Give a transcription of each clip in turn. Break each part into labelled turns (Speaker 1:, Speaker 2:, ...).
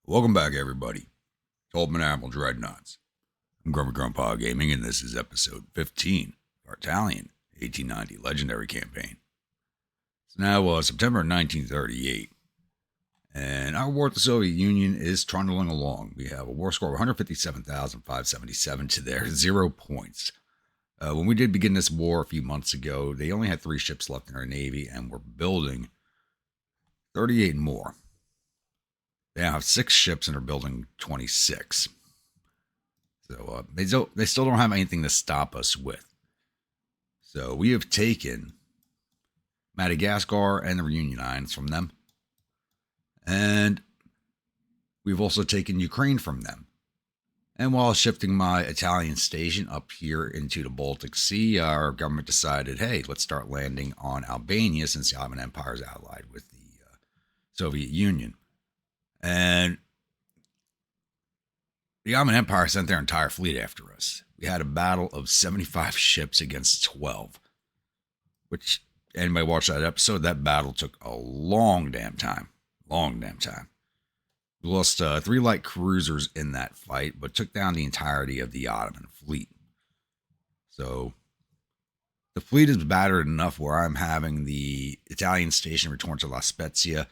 Speaker 1: Welcome back, everybody, to Ultimate Admiral Dreadnaughts. I'm Grumpy Grandpa Gaming, and this is episode 15 of our Italian 1890 Legendary Campaign. It's now September 1938, and our war with the Soviet Union is trundling along. We have a war score of 157,577 to their 0 points. When we did begin this war a few months ago, they only had 3 ships left in our Navy, and we're building 38 more. They now have 6 ships and are building 26. So they still don't have anything to stop us with. So we have taken Madagascar and the Reunion Islands from them. And we've also taken Ukraine from them. And while shifting my Italian station up here into the Baltic Sea, our government decided, hey, let's start landing on Albania since the Ottoman Empire is allied with the Soviet Union. And the Ottoman Empire sent their entire fleet after us. We had a battle of 75 ships against 12, which, anybody watch that episode, that battle took a long damn time. We lost 3 light cruisers in that fight, but took down the entirety of the Ottoman fleet. So the fleet is battered enough where I'm having the Italian station return to La Spezia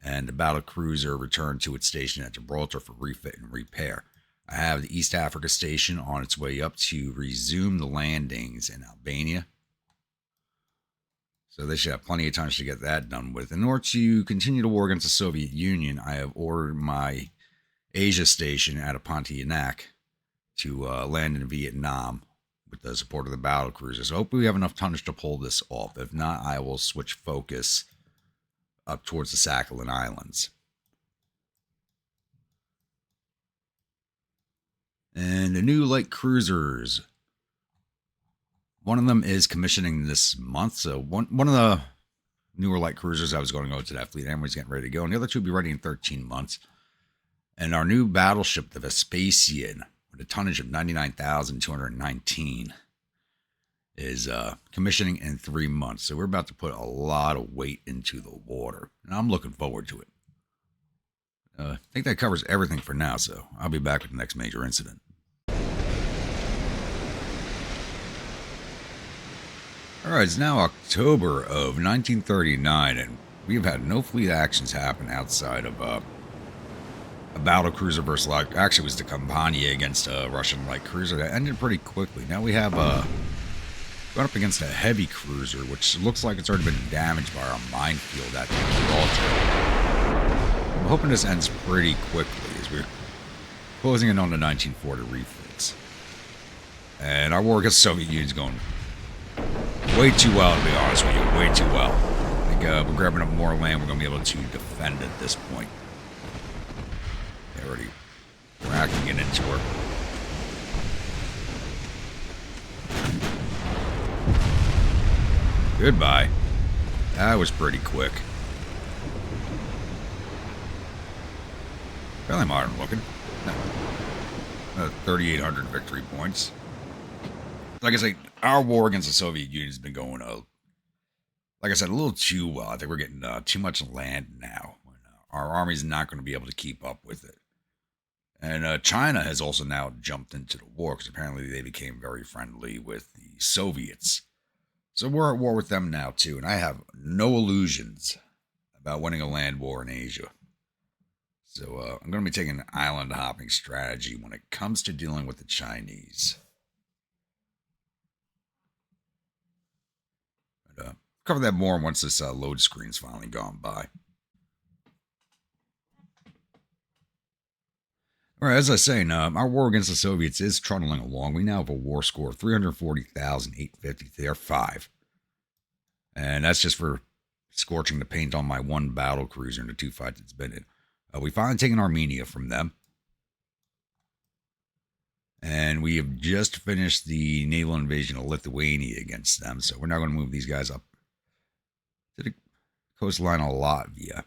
Speaker 1: and the battle cruiser returned to its station at Gibraltar for refit and repair. I have the East Africa station on its way up to resume the landings in Albania. So they should have plenty of time to get that done with. In order to continue the war against the Soviet Union, I have ordered my Asia station out of Pontianak to land in Vietnam with the support of the battle cruisers. So hopefully we have enough tonnage to pull this off. If not, I will switch focus up towards the Sakhalin Islands. And the new light cruisers. One of them is commissioning this month. So one of the newer light cruisers I was going to go to that fleet. Everybody's getting ready to go. And the other 2 will be ready in 13 months. And our new battleship, the Vespasian, with a tonnage of 99,219, is commissioning in 3 months. So we're about to put a lot of weight into the water. And I'm looking forward to it. I think that covers everything for now. So I'll be back with the next major incident. Alright, it's now October of 1939, and we've had no fleet actions happen outside of a battle cruiser versus actually it was the Campania against a Russian light cruiser that ended pretty quickly. Now we have going up against a heavy cruiser, which looks like it's already been damaged by our minefield at Gibraltar. I'm hoping this ends pretty quickly as we're closing in on the 1940 refits. And our war against the Soviet Union is going way too well, to be honest with you. Way too well. I think we're grabbing up more land. We're going to be able to defend at this point. They're already racking it into her. Goodbye. That was pretty quick. Fairly modern looking. 3,800 victory points. Like I say, our war against the Soviet Union has been going, like I said, a little too well. I think we're getting too much land now. Our army's not going to be able to keep up with it. And China has also now jumped into the war because apparently they became very friendly with the Soviets. So we're at war with them now too, and I have no illusions about winning a land war in Asia. So I'm going to be taking an island hopping strategy when it comes to dealing with the Chinese. Cover that more once this load screen's finally gone by. All right, as I was saying, our war against the Soviets is trundling along. We now have a war score of 340,850 to their 5. And that's just for scorching the paint on my 1 battle cruiser in the 2 fights it's been in. We finally taken Armenia from them. And we have just finished the naval invasion of Lithuania against them. So we're now going to move these guys up to the coastline of Latvia.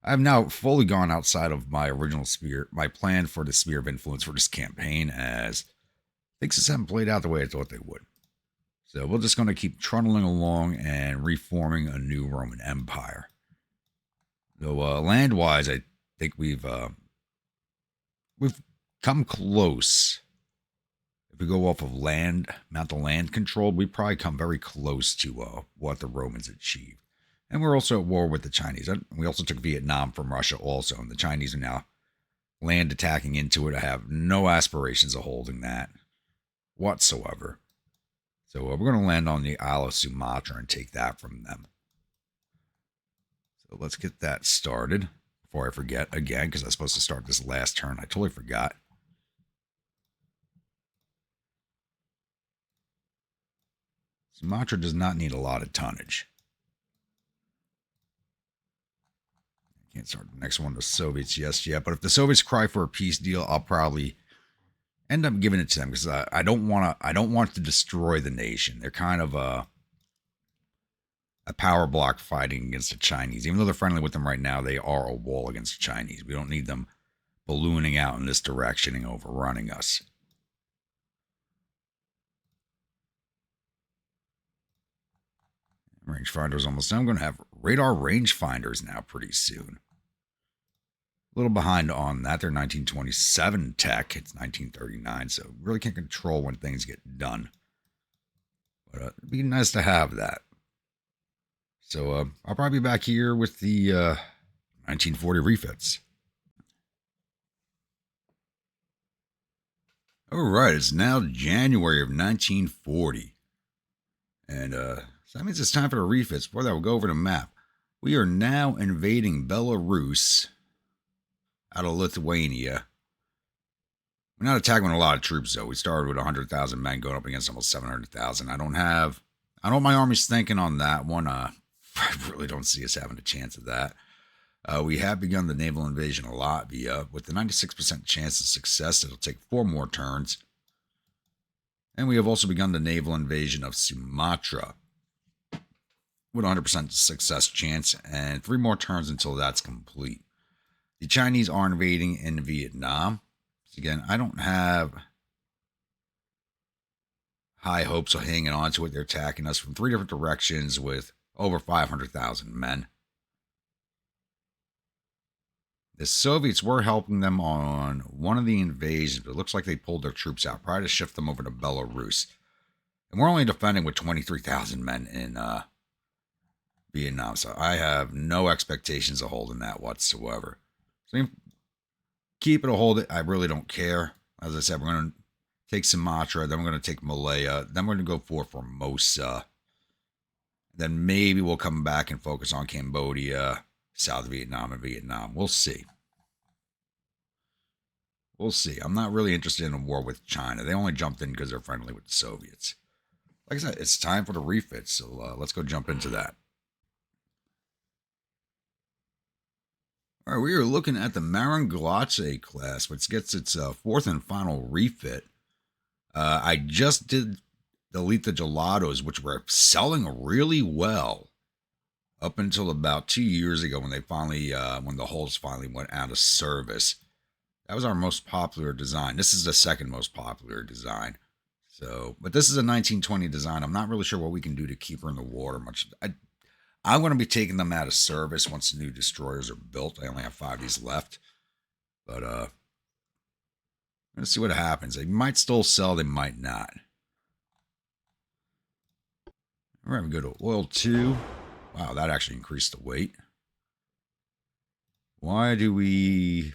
Speaker 1: I've now fully gone outside of my original sphere, my plan for the sphere of influence for this campaign, as things just haven't played out the way I thought they would. So we're just going to keep trundling along and reforming a new Roman Empire. Though land-wise, I think we've we've come close. If we go off of land, amount of land controlled, we probably come very close to what the Romans achieved. And we're also at war with the Chinese. We also took Vietnam from Russia also, and the Chinese are now land attacking into it. I have no aspirations of holding that whatsoever. So we're going to land on the Isle of Sumatra and take that from them. So let's get that started before I forget again, because I was supposed to start this last turn. I totally forgot. Sumatra does not need a lot of tonnage. I can't start the next one, the Soviets, just yet. But if the Soviets cry for a peace deal, I'll probably end up giving it to them, because I don't want to destroy the nation. They're kind of a power block fighting against the Chinese. Even though they're friendly with them right now, they are a wall against the Chinese. We don't need them ballooning out in this direction and overrunning us. Rangefinder's almost done. I'm going to have radar rangefinders now pretty soon. A little behind on that. They're 1927 tech. It's 1939, so really can't control when things get done. But it'd be nice to have that. So I'll probably be back here with the 1940 refits. All right, it's now January of 1940. And so that means it's time for the refits. Before that, we'll go over the map. We are now invading Belarus out of Lithuania. We're not attacking with a lot of troops, though. We started with 100,000 men going up against almost 700,000. I don't know what my army's thinking on that one. I really don't see us having a chance of that. We have begun the naval invasion of Latvia with the 96% chance of success. It'll take 4 more turns. And we have also begun the naval invasion of Sumatra with 100% success chance and 3 more turns until that's complete. The Chinese are invading in Vietnam. So again, I don't have high hopes of hanging on to it. They're attacking us from 3 different directions with over 500,000 men. The Soviets were helping them on one of the invasions, but it looks like they pulled their troops out, probably to shift them over to Belarus. And we're only defending with 23,000 men in Vietnam, so I have no expectations of holding that whatsoever. So keep it or hold it, I really don't care. As I said, we're going to take Sumatra, then we're going to take Malaya, then we're going to go for Formosa. Then maybe we'll come back and focus on Cambodia, South Vietnam, and Vietnam. We'll see. We'll see. I'm not really interested in a war with China. They only jumped in because they're friendly with the Soviets. Like I said, it's time for the refits, so let's go jump into that. All right, we are looking at the Maranglace class, which gets its 4th and final refit. I just did delete the gelatos, which were selling really well up until about 2 years ago when they finally, when the hulls finally went out of service. That was our most popular design. This is the second most popular design. So, but this is a 1920 design. I'm not really sure what we can do to keep her in the water much. I'm going to be taking them out of service once the new destroyers are built. I only have 5 of these left. But let's see what happens. They might still sell, they might not. All right, we go to oil 2. Wow, that actually increased the weight. Why do we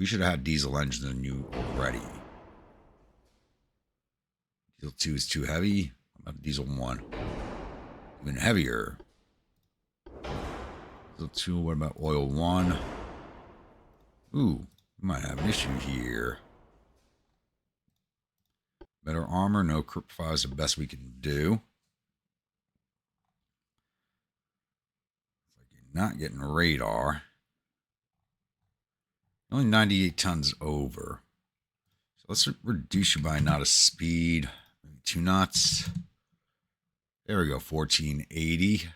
Speaker 1: should have had diesel engines in new already. Diesel 2 is too heavy. What about diesel 1? Even heavier. Diesel 2, what about oil 1? Ooh, we might have an issue here. Better armor, no crypt fire is the best we can do. It's like you're not getting radar. Only 98 tons over. So let's reduce you by a knot of speed. Maybe 2 knots. There we go, 1480,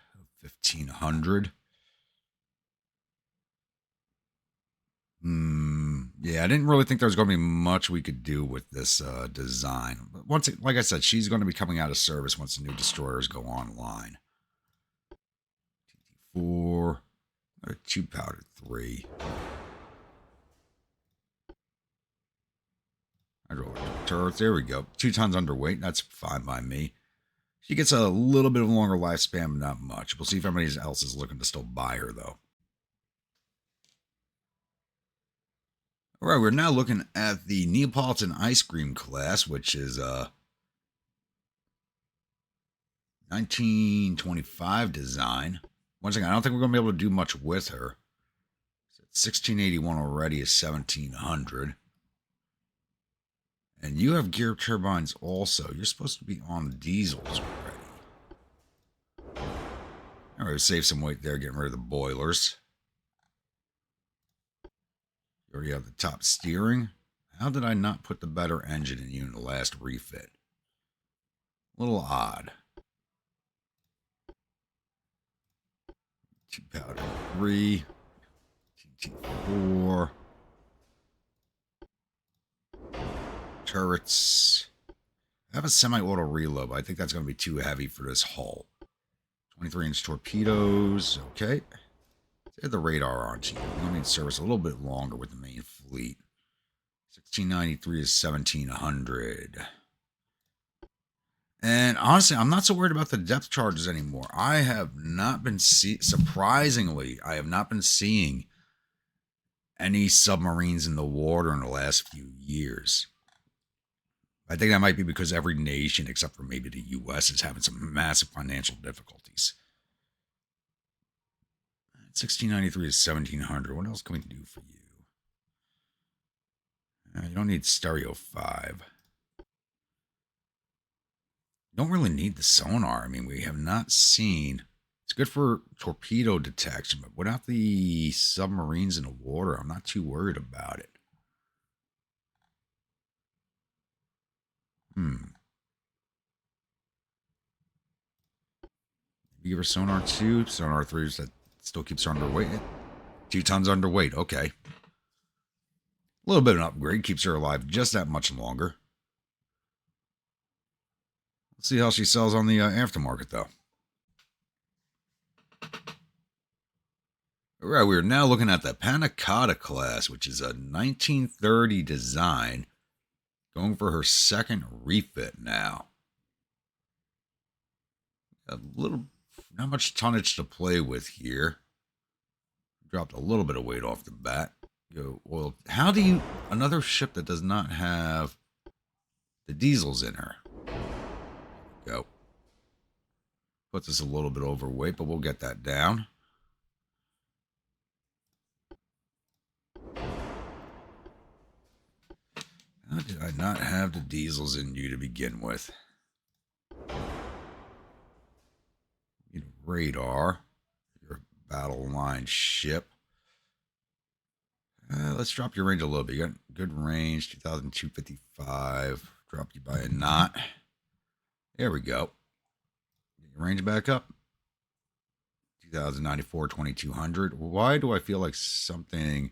Speaker 1: 1500. Yeah, I didn't really think there was going to be much we could do with this design. But like I said, she's going to be coming out of service once the new destroyers go online. TT4, 2 powder 3. turrets. There we go. 2 tons underweight. That's fine by me. She gets a little bit of a longer lifespan, but not much. We'll see if anybody else is looking to still buy her, though. All right, we're now looking at the Neapolitan Ice Cream class, which is 1925 design. Once again, I don't think we're going to be able to do much with her. 1681 already is 1700. And you have gear turbines also. You're supposed to be on diesels already. All right, save some weight there, getting rid of the boilers. You already have the top steering. How did I not put the better engine in you in the last refit? A little odd. 2 powder 3. TT4. Turrets. I have a semi-auto reload, but I think that's going to be too heavy for this hull. 23-inch torpedoes. Okay. Let's add the radar onto you. We're going to need service a little bit longer with the main fleet. 1693 is 1700. And honestly, I'm not so worried about the depth charges anymore. I have not been surprisingly, I have not been seeing any submarines in the water in the last few years. I think that might be because every nation, except for maybe the U.S., is having some massive financial difficulties. 1693 is 1700. What else can we do for you? You don't need stereo 5. You don't really need the sonar. I mean, we have not seen... It's good for torpedo detection, but without the submarines in the water, I'm not too worried about it. You give her sonar 2, sonar 3 that still keeps her underweight. 2 tons underweight, okay. A little bit of an upgrade, keeps her alive just that much longer. Let's see how she sells on the aftermarket, though. All right, we're now looking at the Panna Cotta class, which is a 1930 design, going for her second refit now. A little, not much tonnage to play with here. Dropped a little bit of weight off the bat. Well, how do you, another ship that does not have the diesels in her? Go. Puts us a little bit overweight, but we'll get that down. How did I not have the diesels in you to begin with? Need a radar. Your battle line ship. Let's drop your range a little bit. You got good range, 2,255. Drop you by a knot. There we go. Get your range back up. 2,094, 2,200. Why do I feel like something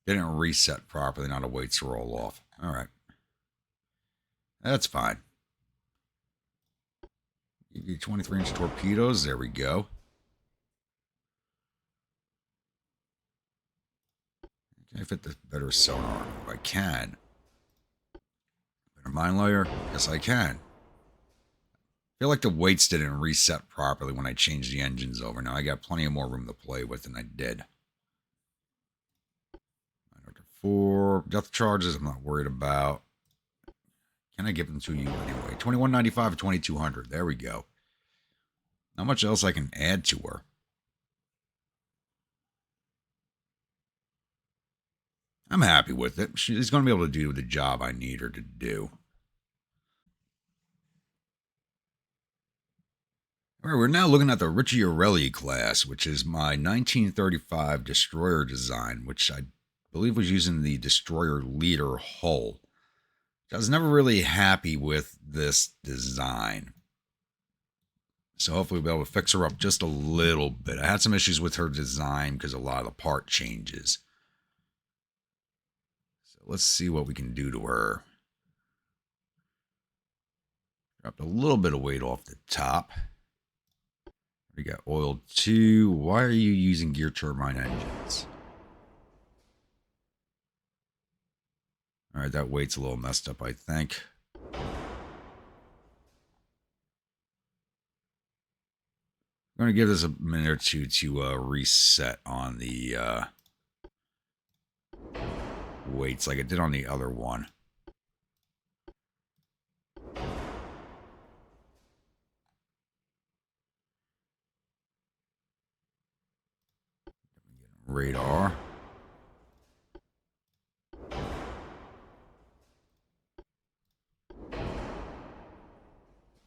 Speaker 1: didn't reset properly? Not a weights roll off. All right. That's fine. Give you 23-inch torpedoes. There we go. Can I fit the better sonar? I can. Better mine layer? Yes, I can. I feel like the weights didn't reset properly when I changed the engines over. Now I got plenty of more room to play with than I did. 4 depth charges, I'm not worried about. Can I give them to you anyway? 2195 and 2200. There we go. Not much else I can add to her. I'm happy with it. She's going to be able to do the job I need her to do. All right, we're now looking at the Ricciarelli class, which is my 1935 destroyer design, which I believe was using the destroyer leader hull. I was never really happy with this design. So hopefully we'll be able to fix her up just a little bit. I had some issues with her design because a lot of the part changes. So let's see what we can do to her. Dropped a little bit of weight off the top. We got oil 2. Why are you using gear turbine engines? Alright, that weight's a little messed up, I think. I'm going to give this a minute or two to reset on the weights like it did on the other one. Radar.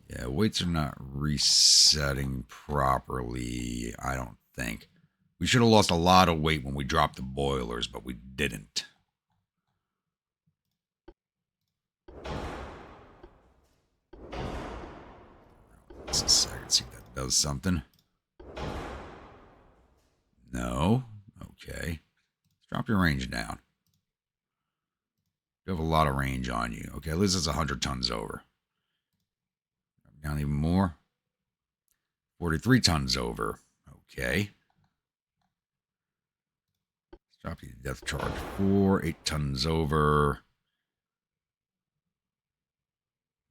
Speaker 1: Yeah, weights are not resetting properly, I don't think. We should have lost a lot of weight when we dropped the boilers, but we didn't. Just a second, see if that does something. No. Okay. Let's drop your range down. You have a lot of range on you. Okay, at least it's 100 tons over. Down even more. 43 tons over. Okay. Let's drop you to depth charge 4. 8 tons over.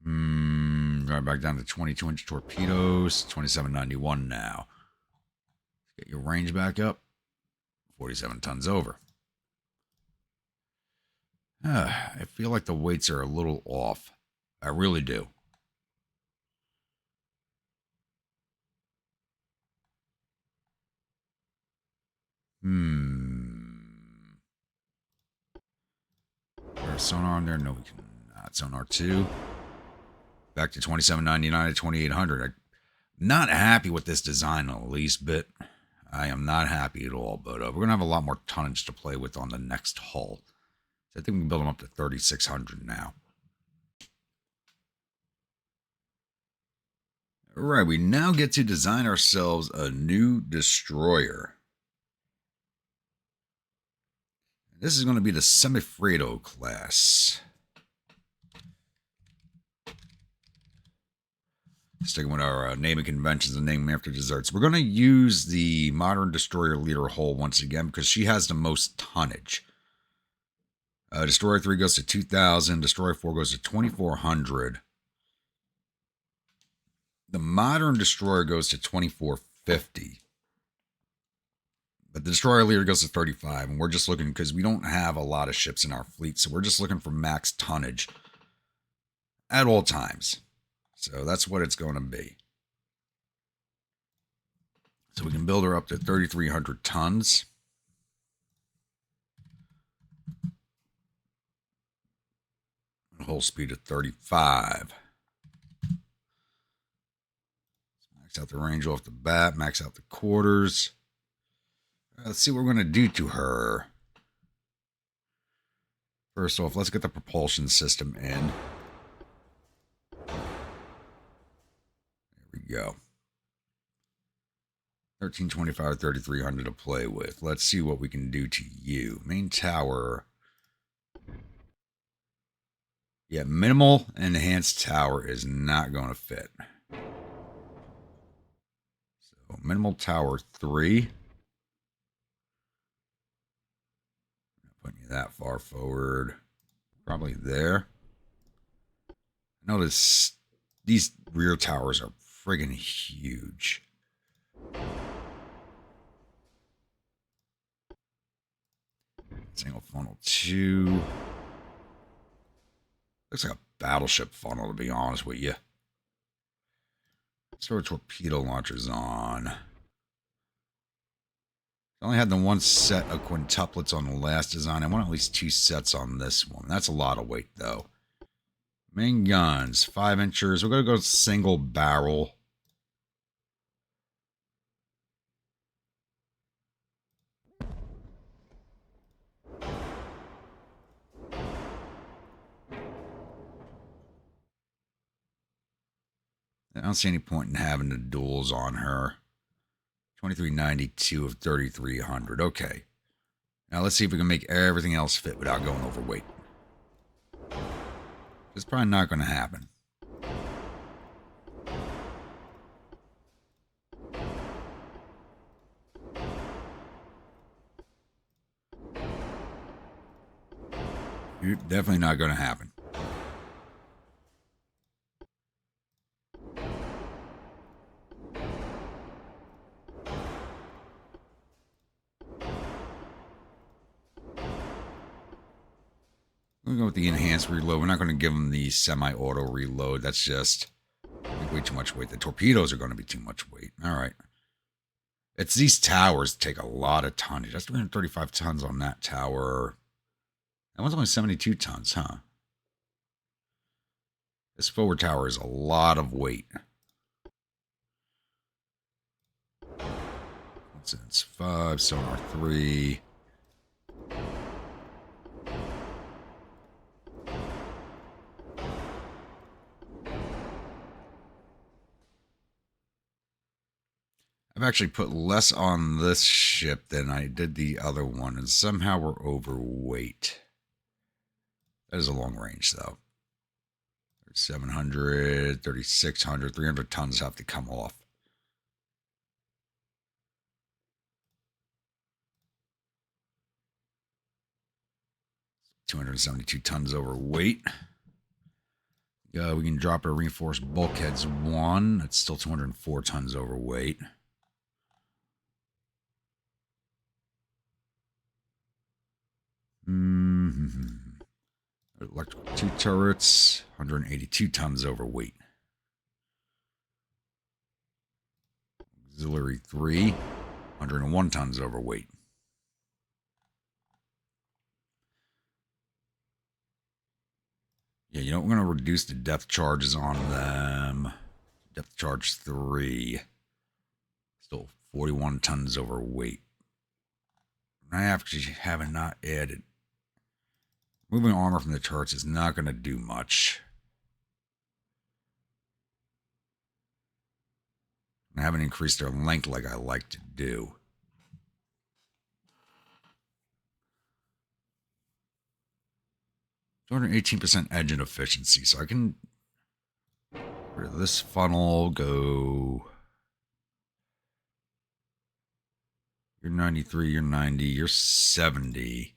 Speaker 1: Right back down to 22-inch torpedoes. 2791 now. Let's get your range back up. 47 tons over. I feel like the weights are a little off. I really do. There's sonar on there. No, we cannot. Sonar 2. Back to 2799 to 2800. I'm not happy with this design in the least bit. I am not happy at all, but we're going to have a lot more tonnage to play with on the next hull. So I think we can build them up to 3600 now. All right, we now get to design ourselves a new destroyer. This is going to be the Semifredo class. Sticking with our naming conventions and naming after desserts. We're going to use the Modern Destroyer Leader hull once again because she has the most tonnage. Destroyer 3 goes to 2,000. Destroyer 4 goes to 2,400. The Modern Destroyer goes to 2,450. But the Destroyer Leader goes to 35. And we're just looking because we don't have a lot of ships in our fleet. So we're just looking for max tonnage at all times. So that's what it's going to be. So we can build her up to 3,300 tons. Hull speed of 35. Max out the range off the bat. Max out the quarters. Let's see what we're going to do to her. First off, let's get the propulsion system in. There we go. 1325, 3,300 to play with. Let's see what we can do to you. Main tower. Yeah, minimal enhanced tower is not going to fit. So minimal tower 3. Not putting you that far forward. Probably there. Notice these rear towers are friggin' huge. Single funnel 2. Looks like a battleship funnel, to be honest with you. Let's throw torpedo launchers on. I only had the one set of quintuplets on the last design. I want at least 2 sets on this one. That's a lot of weight, though. Main guns, 5 inchers. We're going to go single barrel. I don't see any point in having the duels on her. 2392 of 3,300. Okay. Now let's see if we can make everything else fit without going overweight. It's probably not going to happen. Definitely not going to happen. We're going to go with the enhanced reload. We're not going to give them the semi-auto reload. That's just way too much weight. The torpedoes are going to be too much weight. All right. It's these towers take a lot of tonnage. That's 335 tons on that tower. That one's only 72 tons, huh? This forward tower is a lot of weight. It's 5, sonar 3. I've actually put less on this ship than I did the other one, and somehow we're overweight. That is a long range, though. 700, 3,600, 300 tons have to come off. $272 tons overweight. We can drop our reinforced bulkheads 1. That's still 204 tons overweight. Electrical 2 turrets, 182 tons overweight. Auxiliary 3, 101 tons overweight. Yeah, you know, we're going to reduce the depth charges on them. Depth charge 3. Still 41 tons overweight. I actually haven't not added. Moving armor from the turrets is not going to do much. I haven't increased their length like I like to do. 218% engine efficiency, so I can rid of this funnel, go. You're 93, you're 90, you're 70.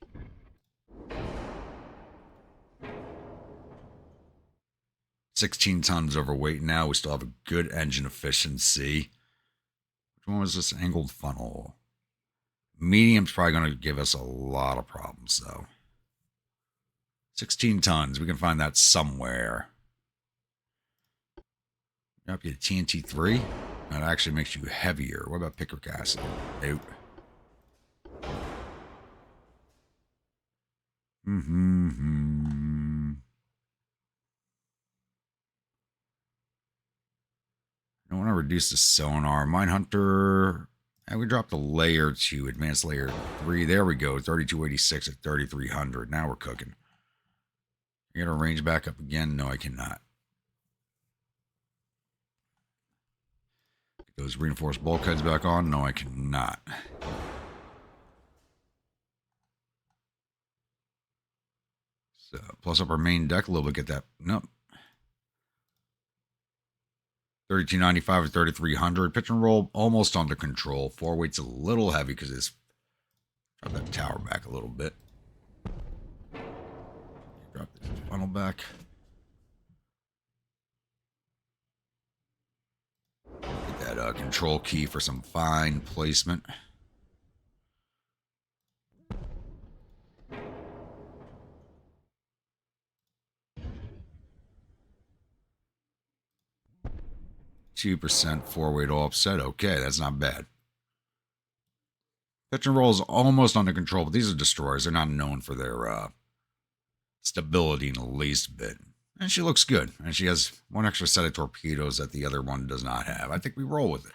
Speaker 1: $16 tons overweight now. We still have a good engine efficiency. Which one was this angled funnel? Medium's probably going to give us a lot of problems, though. 16 tons. We can find that somewhere. Drop you to TNT 3. That actually makes you heavier. What about picric acid? Nope. I want to reduce the sonar. Minehunter. And we dropped the layer to advanced layer 3. There we go. 3286 at 3300. Now we're cooking. Get our range back up again. No, I cannot. Get those reinforced bulkheads back on. No, I cannot. So, plus up our main deck a little bit. Get that. Nope. 3295 or 3300. Pitch and roll almost under control. 4 weight's a little heavy because it's drop that tower back a little bit. Drop this funnel back. Get that control key for some fine placement. %, 4-weight offset. Okay, that's not bad. Pitch and roll is almost under control, but these are destroyers. They're not known for their stability in the least bit. And she looks good. And she has one extra set of torpedoes that the other one does not have. I think we roll with it.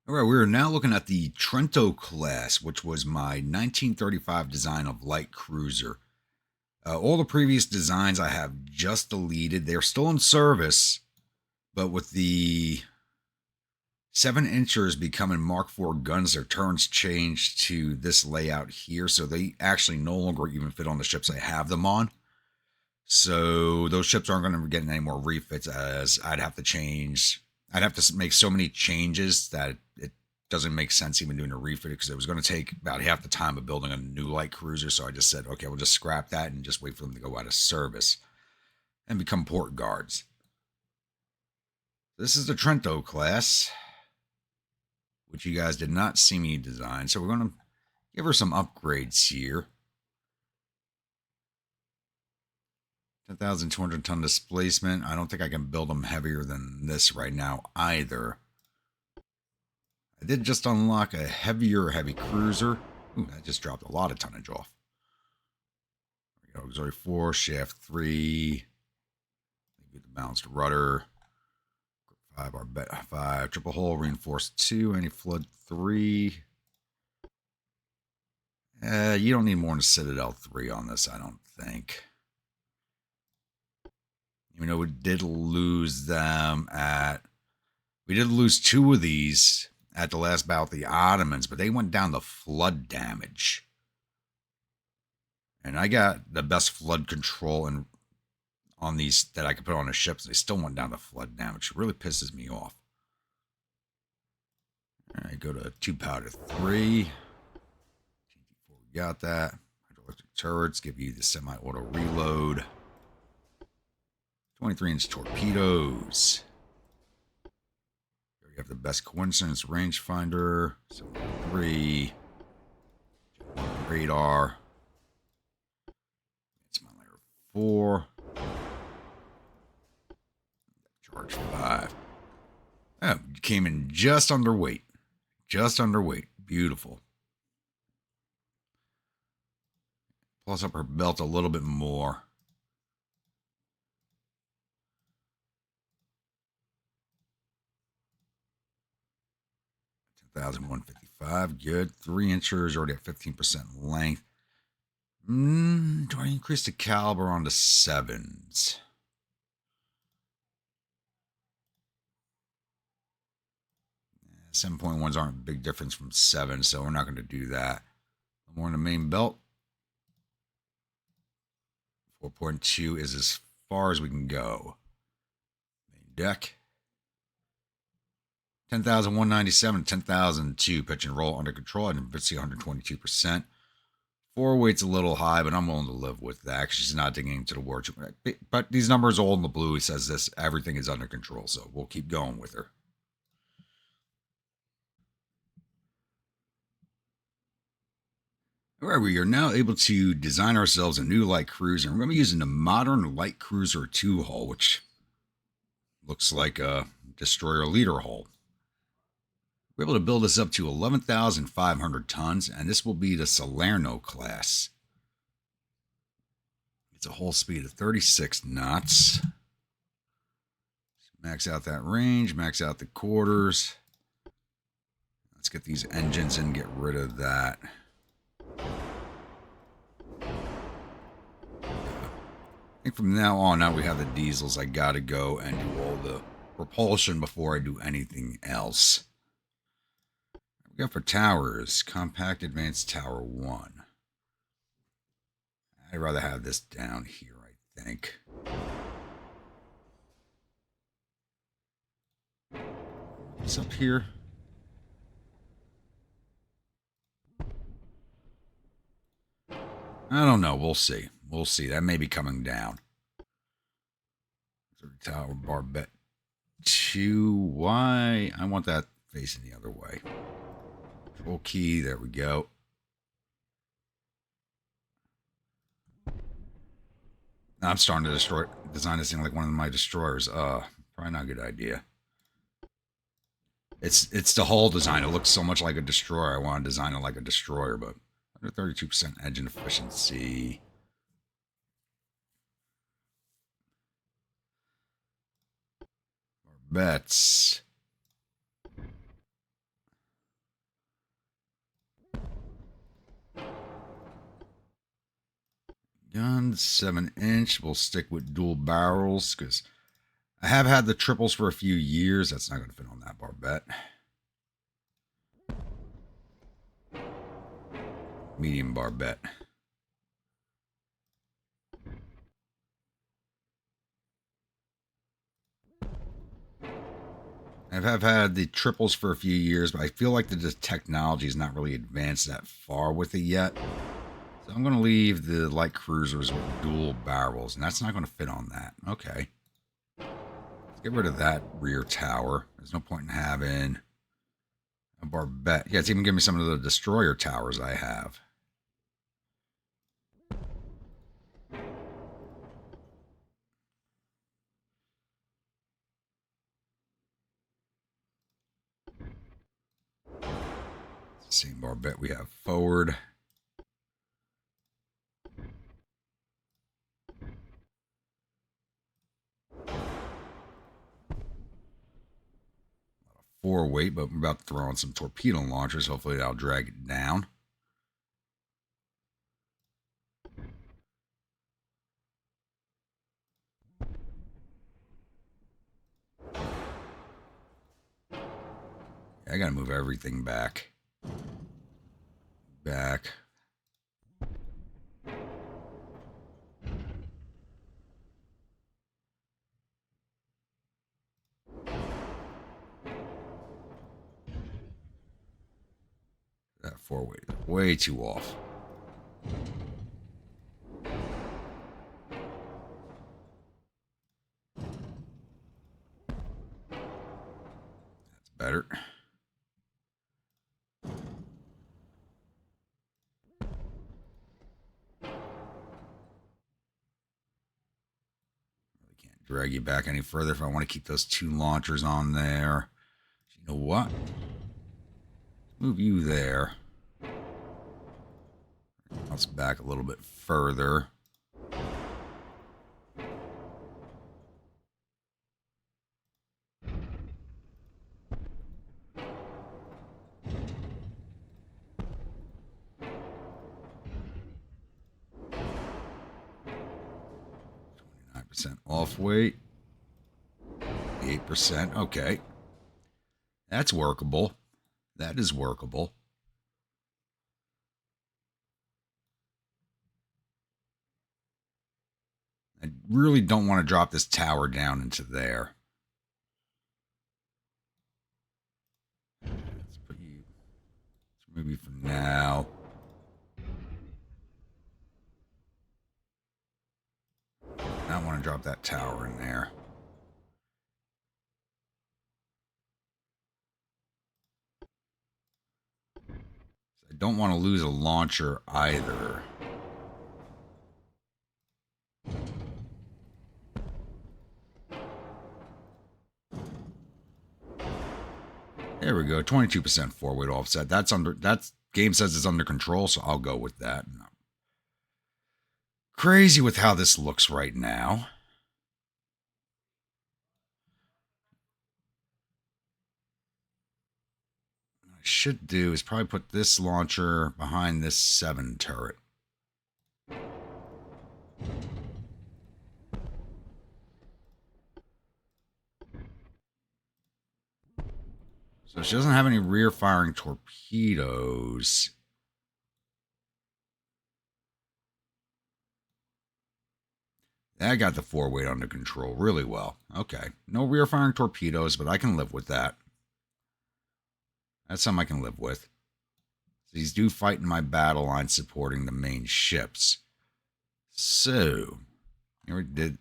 Speaker 1: All right, we are now looking at the Trento class, which was my 1935 design of light cruiser. All the previous designs I have just deleted. They're still in service, but with the 7-inchers becoming Mark IV guns, their turns changed to this layout here, so they actually no longer even fit on the ships I have them on. So those ships aren't going to be getting any more refits, as I'd have to make so many changes that it doesn't make sense even doing a refit because it was going to take about half the time of building a new light cruiser. So I just said, okay, we'll just scrap that and just wait for them to go out of service and become port guards. This is the Trento class, which you guys did not see me design. So we're going to give her some upgrades here. 10,200 ton displacement. I don't think I can build them heavier than this right now either. I did just unlock a heavy cruiser. Ooh, that just dropped a lot of tonnage off. There we go. Auxiliary 4, shaft 3. Get the balanced rudder. 5, Barbette 5. Triple hull, reinforced 2. Anti-flood 3. You don't need more than Citadel 3 on this, I don't think. Even though we did lose them at... We did lose 2 of these at the last battle with the Ottomans, but they went down to flood damage. And I got the best flood control on these that I could put on the ships. They still went down to flood damage. It really pisses me off. All right, go to 2 powder 3. Got that. Hydroelectric turrets give you the semi-auto reload. 23-inch torpedoes. There you have the best coincidence rangefinder. 3. Radar. It's my layer 4. Charge 5. Oh, came in just underweight. Just underweight. Beautiful. Plus up her belt a little bit more. $10,155. Good. 3 inchers. Already at 15% length. Do I increase the caliber on the 7s? 7.1s aren't a big difference from 7, so we're not going to do that. More on the main belt. 4.2 is as far as we can go. Main deck. 10,197, 10,002 pitch and roll under control. And see 122%. 4 weight's a little high, but I'm willing to live with that because she's not digging into the war. But these numbers all in the blue. He says this, everything is under control, so we'll keep going with her. All right, we are now able to design ourselves a new light cruiser. We're going to be using the modern light cruiser 2 hull, which looks like a destroyer leader hull. We're able to build this up to 11,500 tons, and this will be the Salerno class. It's a hull speed of 36 knots. Max out that range, max out the quarters. Let's get these engines and get rid of that. I think from now on out we have the diesels. I gotta go and do all the propulsion before I do anything else. What we got for towers? Compact Advanced Tower 1. I'd rather have this down here, I think. What's up here? I don't know. We'll see. We'll see. That may be coming down. Tower Barbette 2. Why? I want that facing the other way. Control key. There we go. Now I'm starting to design this thing like one of my destroyers. Probably not a good idea. It's the hull design. It looks so much like a destroyer. I want to design it like a destroyer, but under 32% engine efficiency. Barbettes. Gun 7-inch. We'll stick with dual barrels because I have had the triples for a few years. That's not going to fit on that barbette. Medium barbette. have had the triples for a few years, but I feel like the technology is not really advanced that far with it yet. So I'm going to leave the light cruisers with dual barrels, and that's not going to fit on that. Okay. Let's get rid of that rear tower. There's no point in having a barbette. Yeah, it's even giving me some of the destroyer towers I have. Same barbette we have forward. Four weight, but we're about to throw on some torpedo launchers. Hopefully that'll drag it down. I gotta move everything back. Back. That four weight is way too off. That's better. Can't drag you back any further if I want to keep those two launchers on there. You know what? Move you there. Let's back a little bit further. Off weight. 8%. Okay. That's workable. That is workable. I really don't want to drop this tower down into there. Let's put you maybe for now. I don't want to drop that tower in there. I don't want to lose a launcher either. There we go. 22% forward offset. That's game says it's under control, so I'll go with that. Crazy with how this looks right now. What I should do is probably put this launcher behind this 7 turret. So she doesn't have any rear firing torpedoes. I got the 4 weight under control really well. Okay. No rear firing torpedoes, but I can live with that. That's something I can live with. These do fight in my battle line supporting the main ships. So, here we did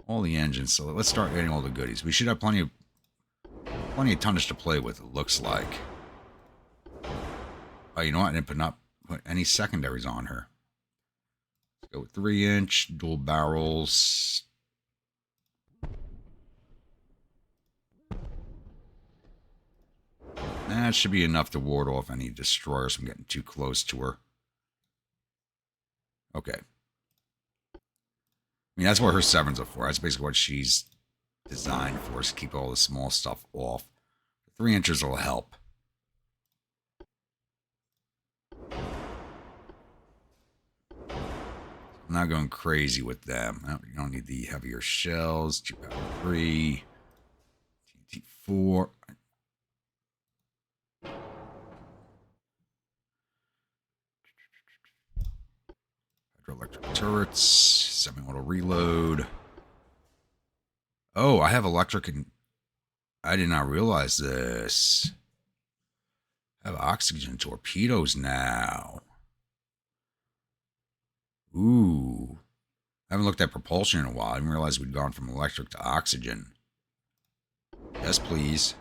Speaker 1: all the engines. So let's start adding all the goodies. We should have plenty of tonnage to play with, it looks like. Oh, you know what? I didn't put any secondaries on her. Let's go with 3-inch, dual barrels. That should be enough to ward off any destroyers from getting too close to her. Okay. I mean, that's what her 7s are for. That's basically what she's designed for, is to keep all the small stuff off. 3 inches will help. I'm not going crazy with them. You don't need the heavier shells. 2-3. TNT-4. Hydroelectric turrets. Semi-auto reload. Oh, I have electric and I did not realize this. I have oxygen torpedoes now. Ooh. I haven't looked at propulsion in a while. I didn't realize we'd gone from electric to oxygen. Yes, please.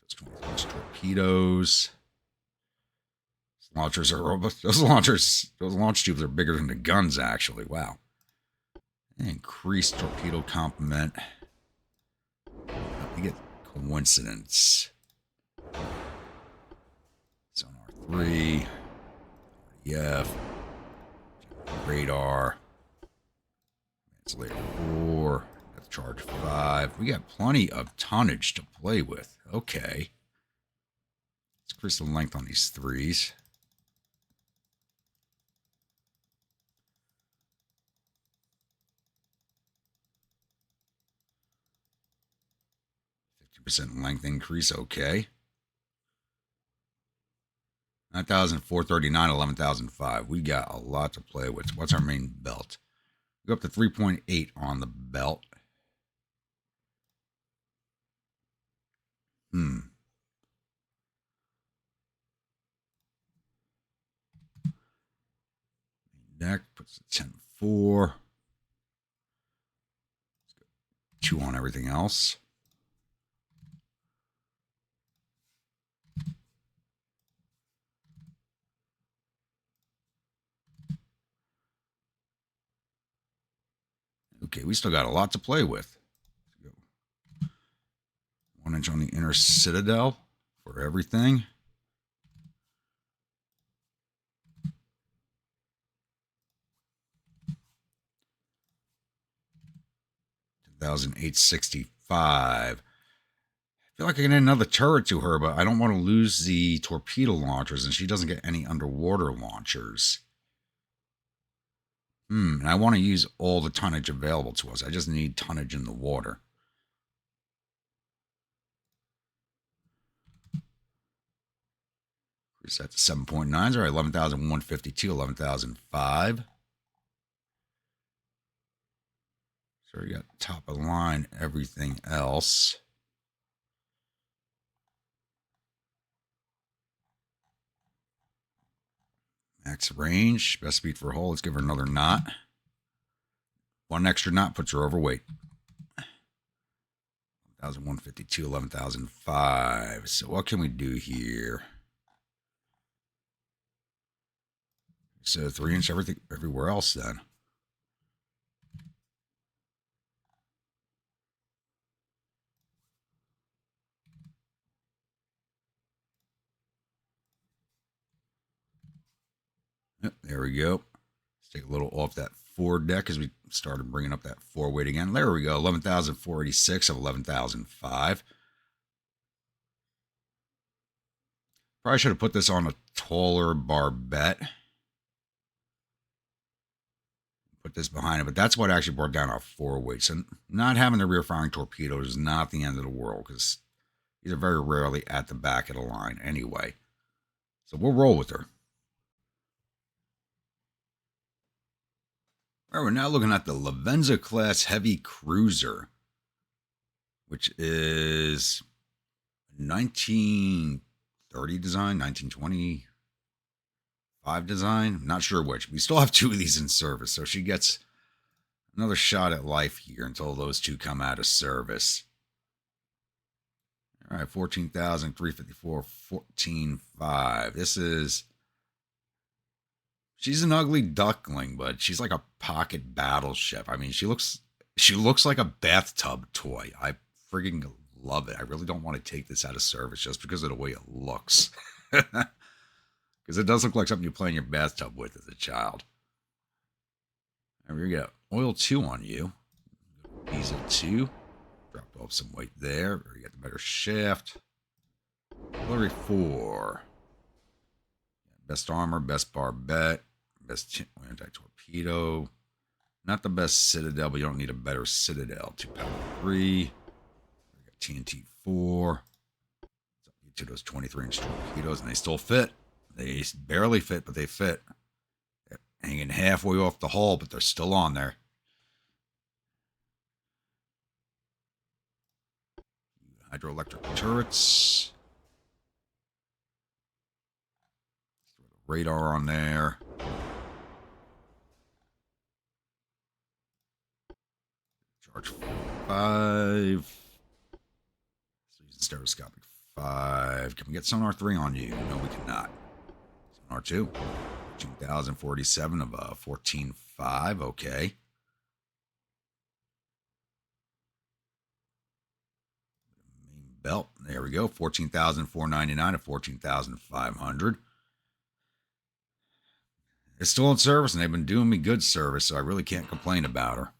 Speaker 1: Those 20 torpedoes. Launchers are those launch tubes are bigger than the guns, actually. Wow. Increased torpedo complement. You get coincidence. Sonar 3. RDF. Radar. Translator 4. Depth charge 5. We got plenty of tonnage to play with. Okay. Let's increase the length on these 3s. % length increase, okay. 9,439, 11,005. We got a lot to play with. What's our main belt? We go up to 3.8 on the belt. Deck puts a 10.4. 2 on everything else. Okay, we still got a lot to play with. 1 inch on the inner citadel for everything. $1,865. I feel like I can add another turret to her, but I don't want to lose the torpedo launchers, and she doesn't get any underwater launchers. And I want to use all the tonnage available to us. I just need tonnage in the water. Increase that to 7.9. All right, 11,152, 11,005. So we got top of line, everything else. Max range, best speed for a hull. Let's give her another knot. 1 extra knot puts her overweight. 11,152, 11,005. So what can we do here? So 3 inch everything everywhere else then. Yep, there we go. Let's take a little off that forward deck as we started bringing up that forward again. There we go. 11,486 of 11,005. Probably should have put this on a taller barbette. Put this behind it, but that's what actually brought down our forward. So not having the rear firing torpedoes is not the end of the world, because these are very rarely at the back of the line anyway. So we'll roll with her. All right, we're now looking at the Lavenza class heavy cruiser, which is 1930 design, 1925 design. I'm not sure which. We still have 2 of these in service, so she gets another shot at life here until those 2 come out of service. All right, 14,354, 14.5. This is... She's an ugly duckling, but she's like a pocket battleship. I mean, she looks like a bathtub toy. I friggin' love it. I really don't want to take this out of service just because of the way it looks. Because it does look like something you play in your bathtub with as a child. There we go. Oil 2 on you. Diesel 2. Dropped off some weight there. You got the better shaft. Artillery 4. Best armor, best barbette, best anti-torpedo. Not the best citadel, but you don't need a better citadel. 2 power 3. We got TNT 4. To those 23-inch torpedoes, and they still fit. They barely fit, but they fit. They're hanging halfway off the hull, but they're still on there. Hydroelectric turrets. Radar on there. Charge 5. So using stereoscopic 5. Can we get sonar 3 on you? No, we cannot. Sonar 2. 14,047 of 14.5. Okay. Main belt. There we go. 14,499 of 14,500. It's still in service, and they've been doing me good service, so I really can't complain about her.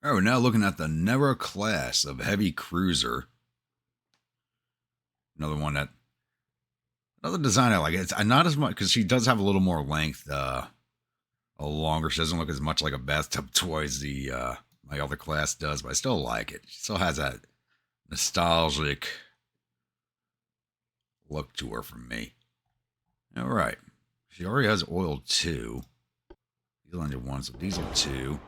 Speaker 1: All right, we're now looking at the Nera class of heavy cruiser. Another one that, another design I like. It's not as much because she does have a little more length, a longer. She doesn't look as much like a bathtub toy as the my other class does, but I still like it. She still has that nostalgic look to her from me. All right, she already has oil 2. Diesel engine 1, so diesel 2.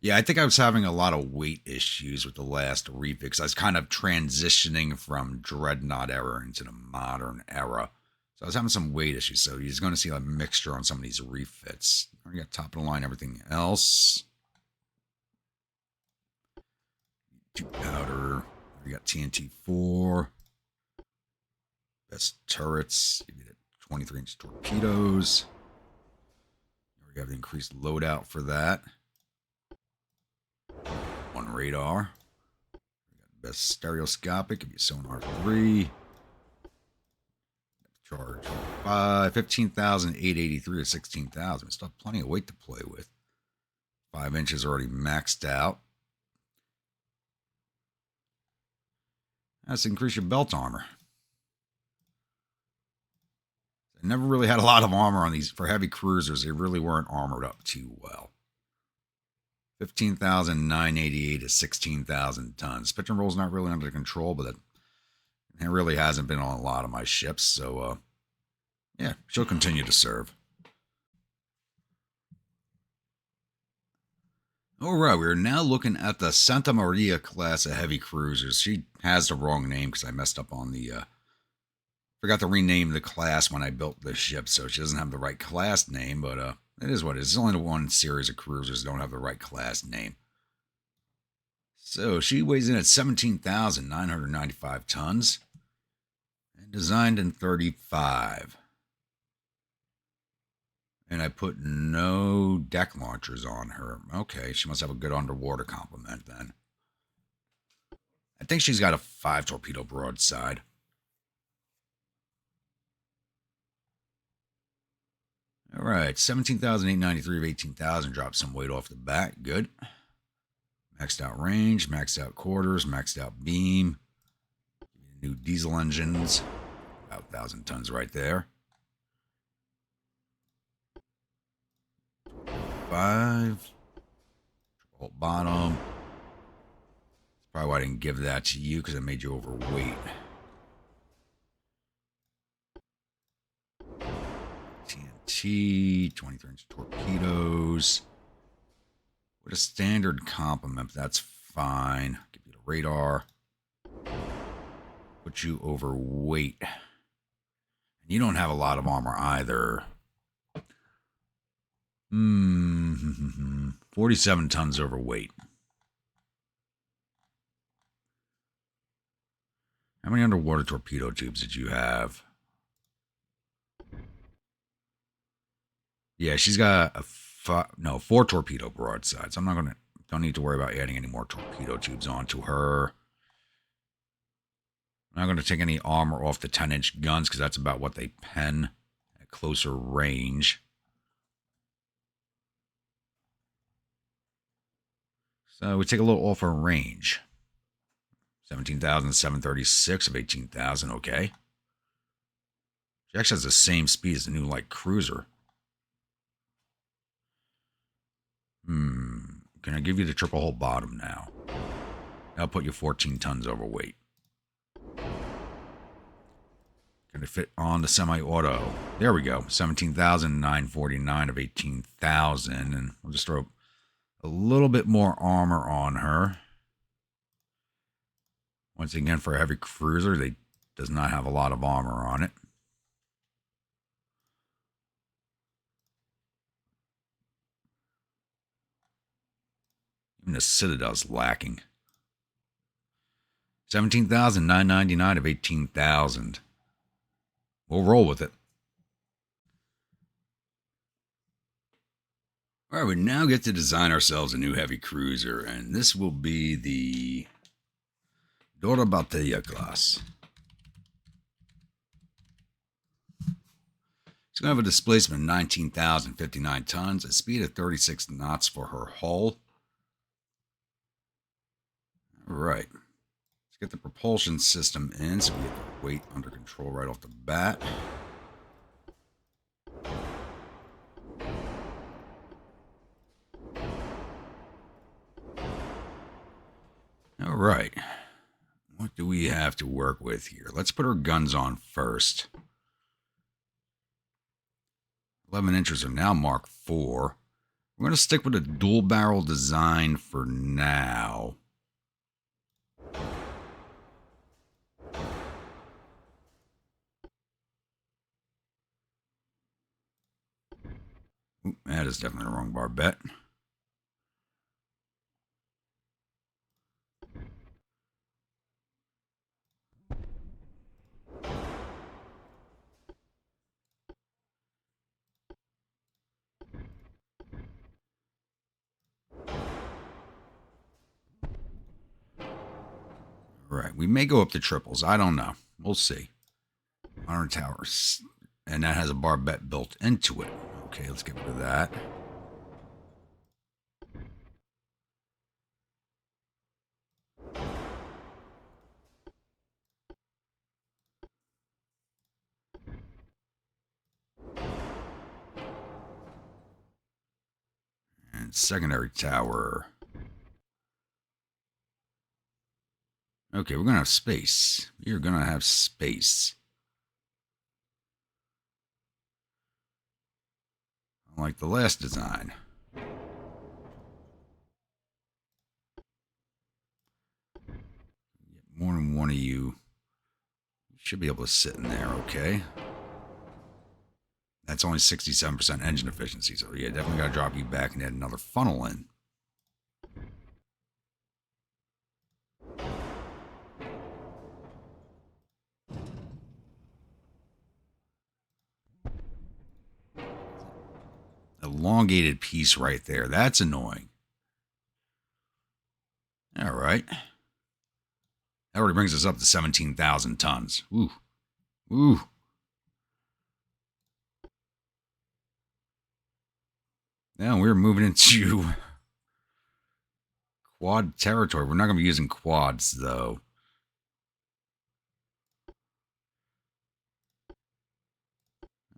Speaker 1: Yeah, I think I was having a lot of weight issues with the last refit because I was kind of transitioning from Dreadnought era into the modern era. So I was having some weight issues. So you're going to see a mixture on some of these refits. We got top of the line, everything else. 2 powder. We got TNT 4. Best turrets. You get 23-inch torpedoes. We have the increased loadout for that. 1 radar. We got best stereoscopic. Give you sonar 3. Charge 5. 15,883 to 16,000. We still have plenty of weight to play with. 5 inches already maxed out. Let's increase your belt armor. I never really had a lot of armor on these. For heavy cruisers, they really weren't armored up too well. 15,988 to 16,000 tons. Pitch and roll's not really under control, but it really hasn't been on a lot of my ships. So, yeah, she'll continue to serve. All right, we're now looking at the Santa Maria class of heavy cruisers. She has the wrong name because I messed up on the... forgot to rename the class when I built this ship, so she doesn't have the right class name, but it is what it is. It's only one series of cruisers that don't have the right class name. So she weighs in at 17,995 tons and designed in 35. And I put no deck launchers on her. Okay, she must have a good underwater complement then. I think she's got a 5 torpedo broadside. All right, 17,893 of 18,000. Drop some weight off the bat. Good. Maxed out range, maxed out quarters, maxed out beam. New diesel engines. About 1,000 tons right there. 5. Triple bottom. That's probably why I didn't give that to you, because it made you overweight. TNT, 23-inch torpedoes. With a standard complement, that's fine. Give you the radar. Put you overweight. And you don't have a lot of armor either. 47 tons overweight. How many underwater torpedo tubes did you have? Yeah, she's got a 4 torpedo broadsides. Don't need to worry about adding any more torpedo tubes onto her. I'm not going to take any armor off the 10-inch guns because that's about what they pen at closer range. So we take a little off her range. 17,736 of 18,000. Okay. She actually has the same speed as the new light cruiser. Can I give you the triple hull bottom now? I'll put you 14 tons overweight. Can it fit on the semi-auto? There we go. 17,949 of 18,000. And we'll just throw a little bit more armor on her. Once again, for a heavy cruiser, they does not have a lot of armor on it. Even the Citadel's lacking. 17,999 of 18,000. We'll roll with it. All right, we now get to design ourselves a new heavy cruiser, and this will be the Dora Batalla class. It's going to have a displacement of 19,059 tons, a speed of 36 knots for her hull. All right. Let's get the propulsion system in so we get the weight under control right off the bat. All right. What do we have to work with here? Let's put our guns on first. 11 inches are now Mark IV. We're going to stick with a dual barrel design for now. Ooh, that is definitely the wrong barbette. Right, we may go up to triples. I don't know. We'll see. Iron towers. And that has a barbette built into it. Okay, let's get rid of that. And secondary tower. Okay, we're going to have space. You're going to have space. Like the last design. More than one of you should be able to sit in there, okay? That's only 67% engine efficiency, so yeah, definitely got to drop you back and add another funnel in. Elongated piece right there. That's annoying. All right. That already brings us up to 17,000 tons. Ooh. Ooh. Now we're moving into quad territory. We're not going to be using quads, though.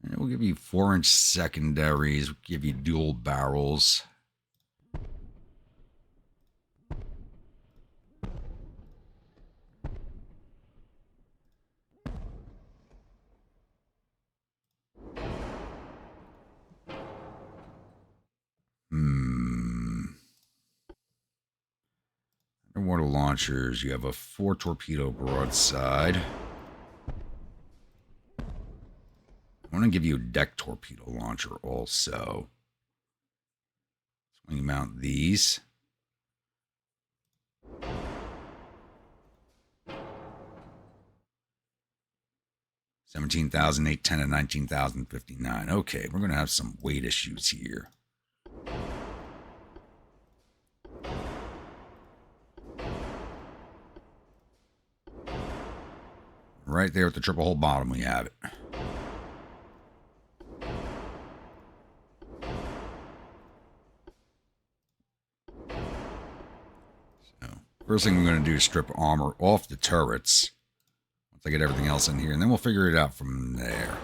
Speaker 1: And we'll give you 4-inch secondaries. We'll give you dual barrels. Underwater launchers. You have a 4-torpedo broadside. I want to give you a deck torpedo launcher also. So when you mount these. $17,810 and $19,059. Okay, we're going to have some weight issues here. Right there at the triple hole bottom, we have it. So, first thing we're going to do is strip armor off the turrets. Once I get everything else in here, and then we'll figure it out from there.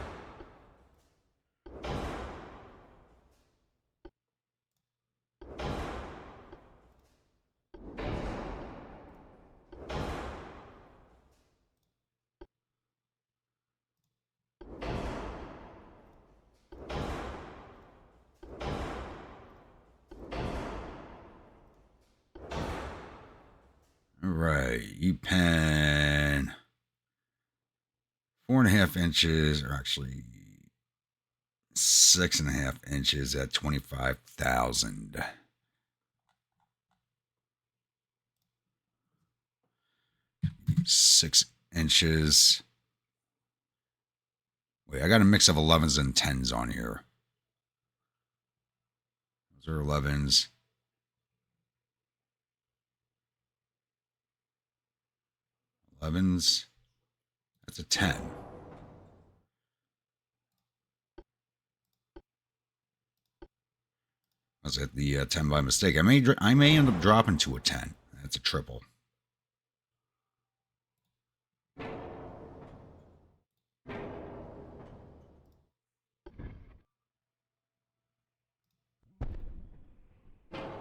Speaker 1: right. You pen 4.5 inches, or actually 6.5 inches at 25,000. 6 inches. Wait, I got a mix of 11s and 10s on here. Those are 11s. 11s. That's a 10. I was at the 10 by mistake. I may end up dropping to a 10. That's a triple.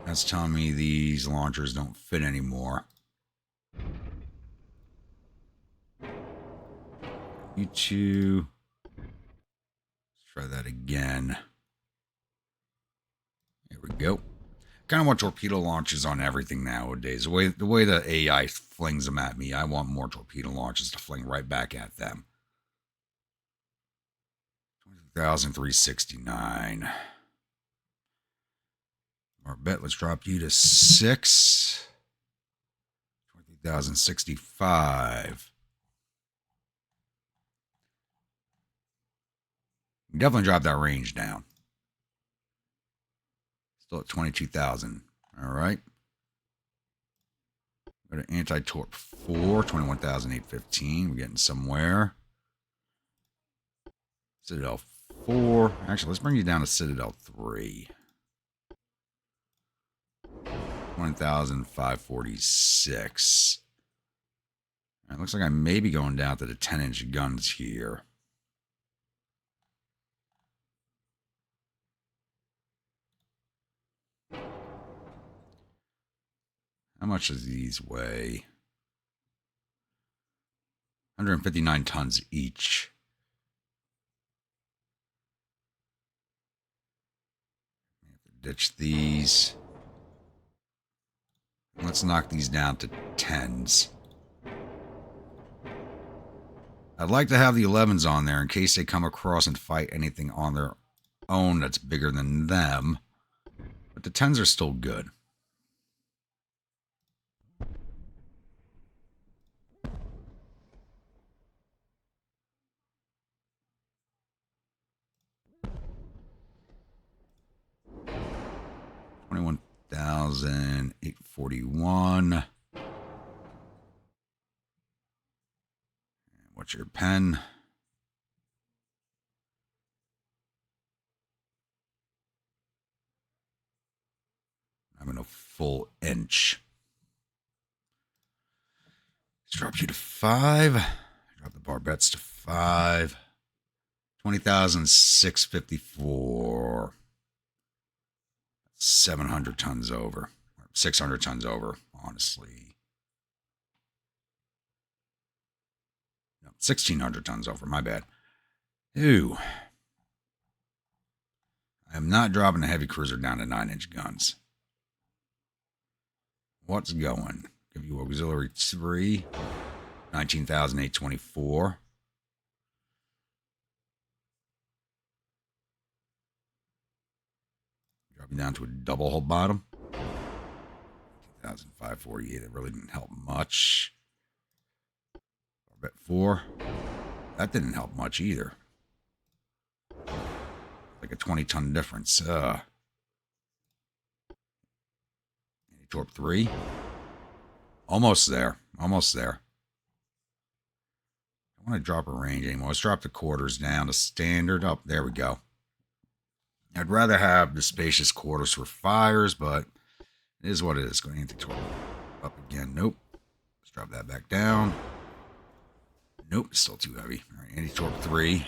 Speaker 1: That's telling me these launchers don't fit anymore. You two. Let's try that again. Here we go. Kind of want torpedo launches on everything nowadays. The way the AI flings them at me, I want more torpedo launches to fling right back at them. 20,369. Our bet, let's drop you to 6. 20,065. Definitely drop that range down. Still at 22,000. All right. Go to anti-torp 4, 21,815. We're getting somewhere. Citadel 4. Actually, let's bring you down to Citadel 3. 1,546. It looks like I may be going down to the 10-inch guns here. How much does these weigh? 159 tons each. I have to ditch these. Let's knock these down to 10s. I'd like to have the 11s on there in case they come across and fight anything on their own that's bigger than them. But the 10s are still good. $21,841. What's your pen? I'm in a full inch. Let's drop you to 5. Drop the barbets to 5. 20,654. 700 tons over. 600 tons over, honestly. No, 1,600 tons over. My bad. Ooh. I am not dropping a heavy cruiser down to 9-inch guns. What's going? Give you auxiliary 3. 19,824. Drop you down to a double hull bottom. 2,548. That really didn't help much. Bet 4. That didn't help much either. Like a 20-ton difference. Torp 3. Almost there. Almost there. I don't want to drop a range anymore. Let's drop the quarters down to standard. Oh, there we go. I'd rather have the spacious quarters for fires, but it is what it is. Going anti-torp up again. Nope. Let's drop that back down. Nope, still too heavy. All right, anti-torp 3.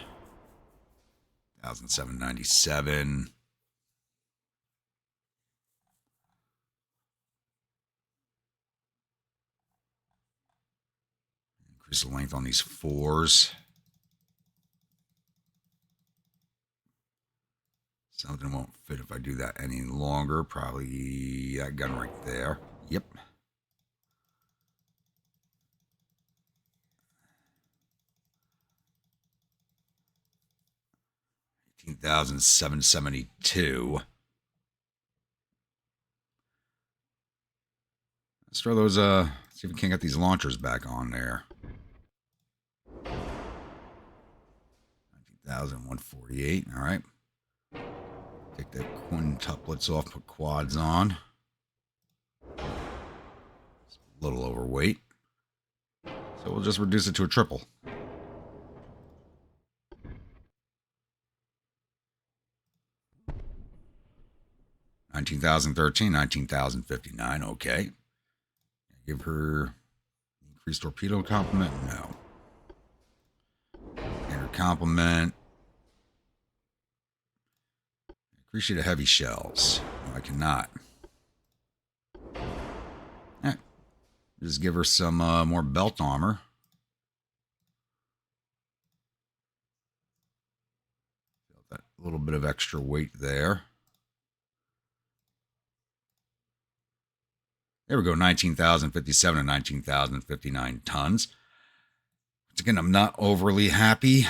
Speaker 1: 1,797. Increase the length on these 4s. Something won't fit if I do that any longer. Probably that gun right there. Yep. 19,772. Let's throw those, see if we can't get these launchers back on there. 19,148, all right. Take the quintuplets off, put quads on. It's a little overweight. So we'll just reduce it to a triple. 19,013, 19,059, okay. Give her increased torpedo complement? No. Standard complement. Increase you to heavy shells. No, I cannot. Just give her some more belt armor. That little bit of extra weight there. There we go, 19,057 and 19,059 tons. Once again, I'm not overly happy.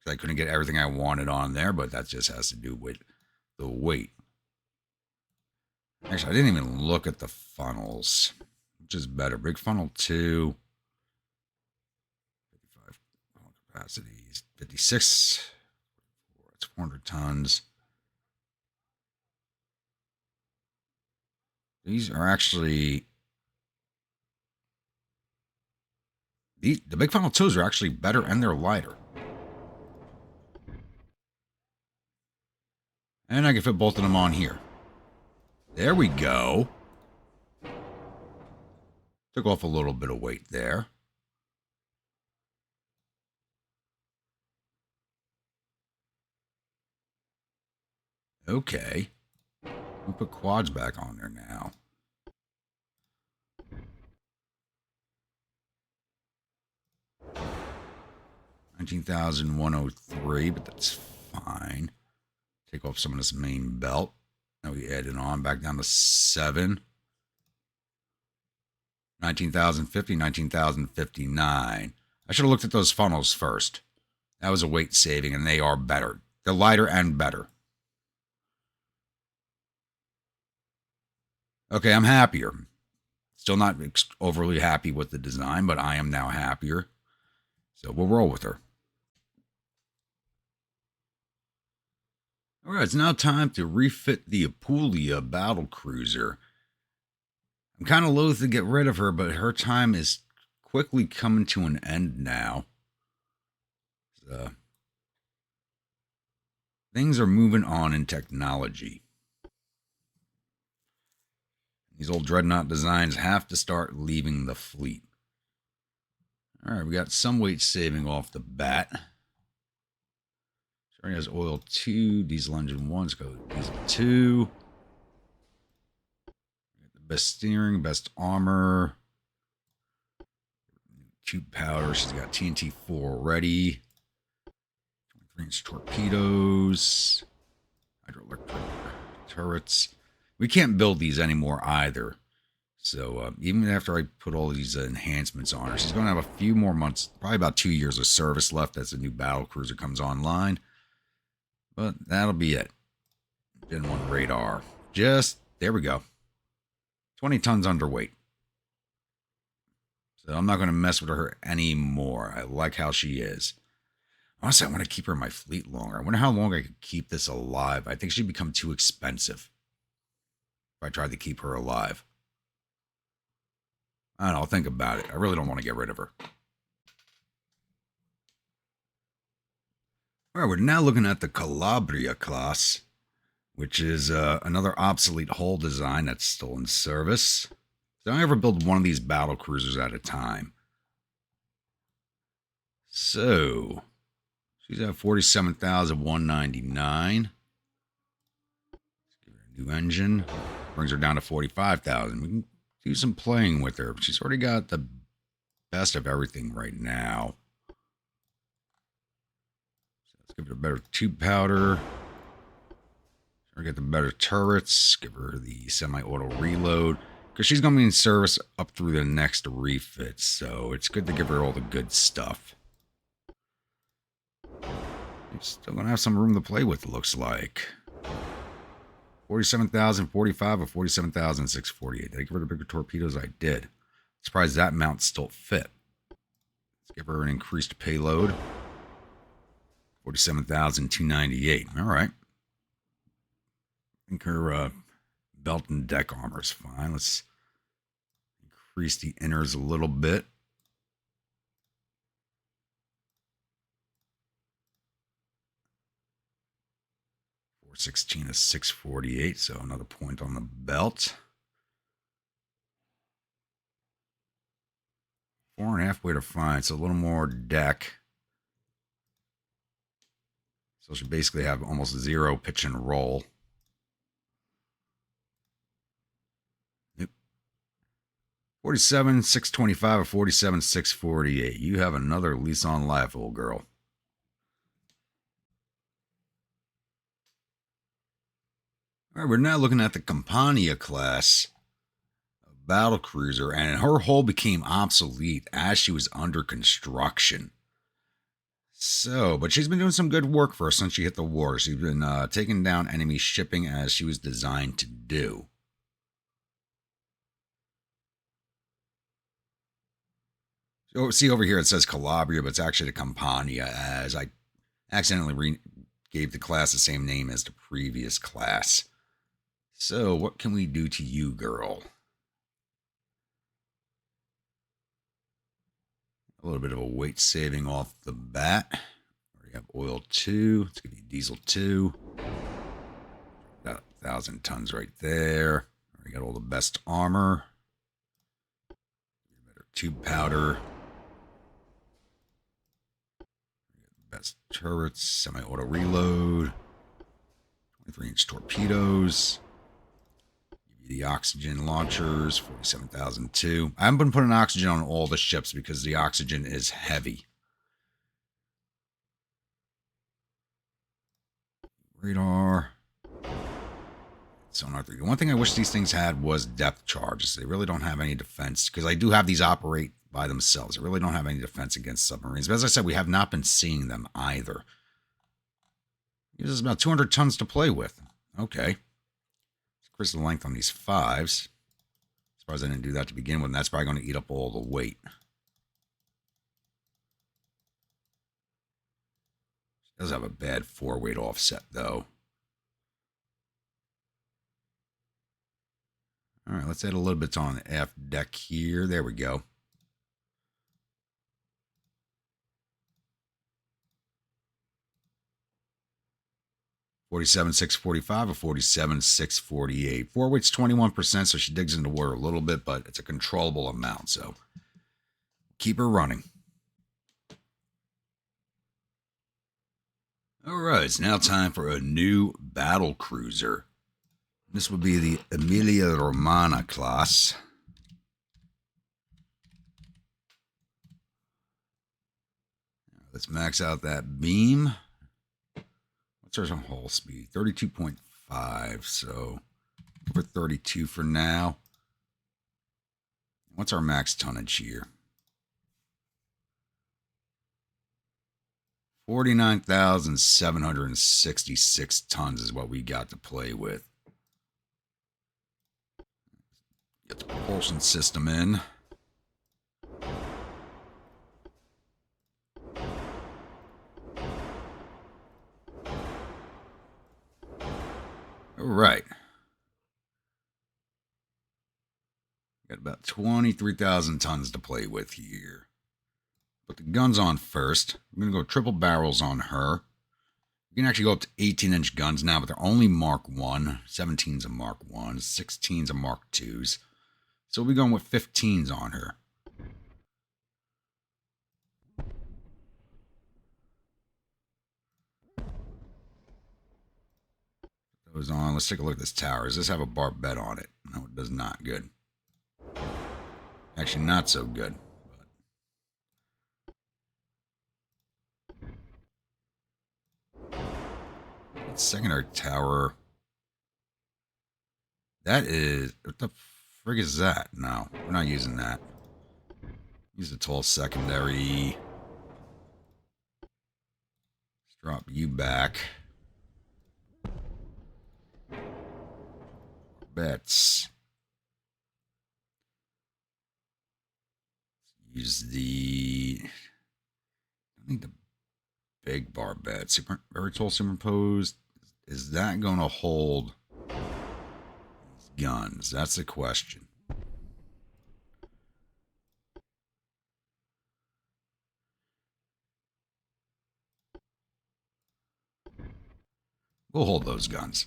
Speaker 1: I couldn't get everything I wanted on there, but that just has to do with the weight. Actually, I didn't even look at the funnels, which is better. Big funnel 2, 55 capacities, 56, that's 400 tons. These are actually, the big funnel 2s are actually better and they're lighter. And I can fit both of them on here. There we go. Took off a little bit of weight there. Okay. We'll put quads back on there now. $19,103, but that's fine. Take off some of this main belt. Now we add it on back down to 7. 19,050, 19,059. I should have looked at those funnels first. That was a weight saving, and they are better. They're lighter and better. Okay, I'm happier. Still not overly happy with the design, but I am now happier. So we'll roll with her. All right, it's now time to refit the Apulia battle cruiser. I'm kind of loath to get rid of her, but her time is quickly coming to an end now. So, things are moving on in technology. These old Dreadnought designs have to start leaving the fleet. All right, we got some weight saving off the bat. She already has oil 2, diesel engine 1, let's go diesel 2. The best steering, best armor. Tube powder, she's got TNT 4 already. 23-inch torpedoes. Hydroelectric turrets. We can't build these anymore either. So even after I put all these enhancements on her, she's going to have a few more months, probably about 2 years of service left as the new battle cruiser comes online. But that'll be it. Gen 1 radar. There we go. 20 tons underweight. So I'm not going to mess with her anymore. I like how she is. Honestly, I want to keep her in my fleet longer. I wonder how long I could keep this alive. I think she'd become too expensive if I tried to keep her alive. I don't know, I'll think about it. I really don't want to get rid of her. All right, we're now looking at the Calabria class, which is another obsolete hull design that's still in service. So I ever build one of these battle cruisers at a time. So she's at 47,199. Let's give her a new engine. Brings her down to 45,000. We can do some playing with her. She's already got the best of everything right now. Let's give her a better tube powder. Get the better turrets. Give her the semi-auto reload. Because she's going to be in service up through the next refit. So it's good to give her all the good stuff. You're still going to have some room to play with, looks like. 47,045 or 47,648. Did I give her the bigger torpedoes? I did. Surprised that mount still fit. Let's give her an increased payload. 47,298. All right. I think her belt and deck armor is fine. Let's increase the inners a little bit. 416 is 648, so another point on the belt. 4.5 way to find, so a little more deck. So she basically have almost zero pitch and roll. Yep. 47,625 or 47,648. You have another lease on life, old girl. All right, we're now looking at the Campania class battle cruiser, and her hull became obsolete as she was under construction. So, but she's been doing some good work for us since she hit the water. She's been taking down enemy shipping as she was designed to do. So, see over here it says Calabria, but it's actually the Campania, as I accidentally gave the class the same name as the previous class. So, what can we do to you, girl? A little bit of a weight saving off the bat. We have oil 2. Let's give you diesel 2. About 1,000 tons right there. We got all the best armor. Better tube powder. Best turrets. Semi-auto reload. 23-inch torpedoes. The oxygen launchers, 47,002. I haven't been putting oxygen on all the ships because the oxygen is heavy. Radar. Sonar 3. The one thing I wish these things had was depth charges. They really don't have any defense because I do have these operate by themselves. They really don't have any defense against submarines. But as I said, we have not been seeing them either. Gives us about 200 tons to play with. Okay. Increase the length on these 5s. Surprised I didn't do that to begin with, and that's probably going to eat up all the weight. She does have a bad 4-weight offset, though. All right, let's add a little bit on the aft deck here. There we go. $47,645 or $47,648. 4-weight's 21%, so she digs into water a little bit, but it's a controllable amount, so keep her running. All right, it's now time for a new battle cruiser. This would be the Emilia Romana class. Let's max out that beam. What's our hull speed? 32.5, so over 32 for now. What's our max tonnage here? 49,766 tons is what we got to play with. Get the propulsion system in. All right. Got about 23,000 tons to play with here. Put the guns on first. I'm going to go triple barrels on her. You can actually go up to 18-inch guns now, but they're only Mark 1. 17's a Mark 1. 16's a Mark 2s. So we'll be going with 15s on her. Those on. Let's take a look at this tower. Does this have a barbette on it? No, it does not. Good. Actually, not so good. Secondary tower. That is... What the frig is that? No, we're not using that. Use the tall secondary. Drop you back. Bets. Use the... I think the big bar bet. Very tall superimposed. Is that going to hold these guns? That's the question. We'll hold those guns.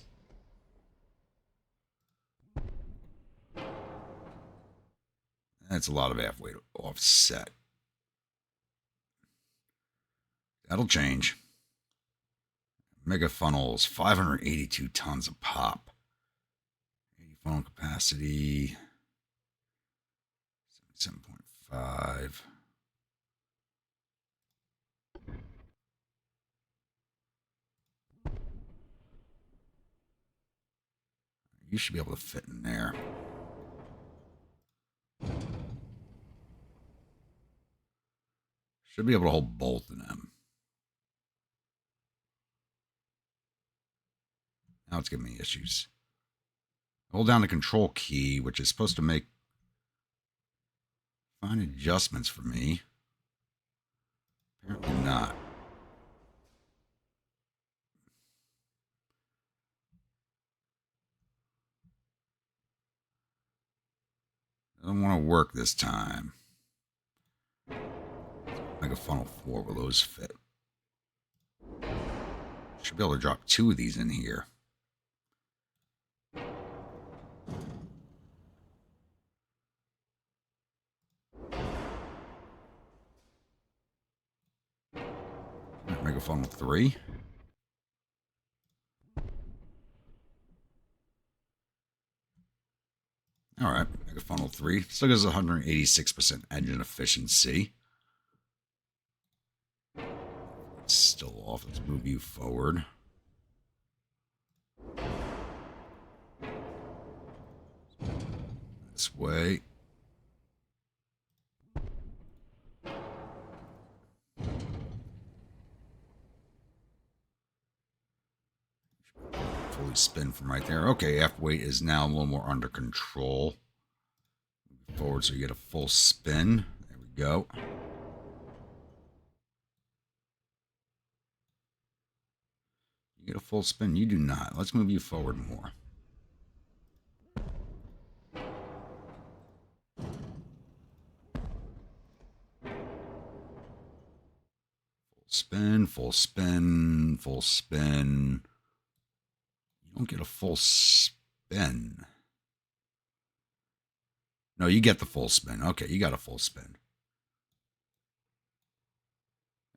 Speaker 1: That's a lot of halfway offset. That'll change. Mega funnels, 582 tons of pop. 80 funnel capacity, 77.5. You should be able to fit in there. Should be able to hold both of them. Now it's giving me issues. Hold down the control key, which is supposed to make fine adjustments for me. Apparently not. Doesn't want to work this time. Mega funnel 4, will those fit? Should be able to drop 2 of these in here. Mega funnel 3. All right, Mega funnel 3. Still gives 186% engine efficiency. It's still off. Let's move you forward. This way. Fully spin from right there. Okay, F weight is now a little more under control. Move forward so you get a full spin. There we go. You get a full spin. You do not. Let's move you forward more. Full spin, full spin, full spin. You don't get a full spin. No, you get the full spin. Okay, you got a full spin.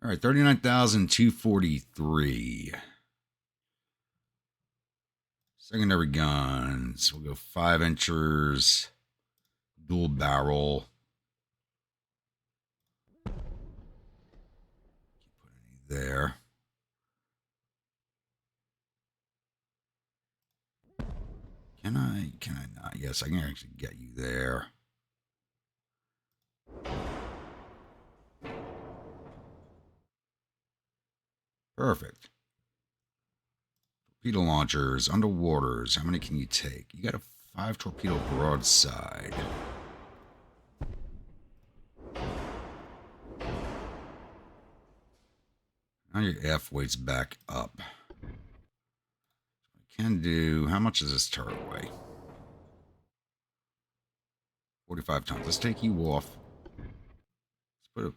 Speaker 1: All right, 39,243. Secondary guns. We'll go 5 inchers. Dual barrel. Keep putting any there. Can I not? Yes, I can actually get you there. Perfect. Torpedo launchers, underwaters. How many can you take? You got a 5 torpedo broadside. Now your F weight's back up. Can do, how much does this turret weigh? 45 tons. Let's take you off. Let's put a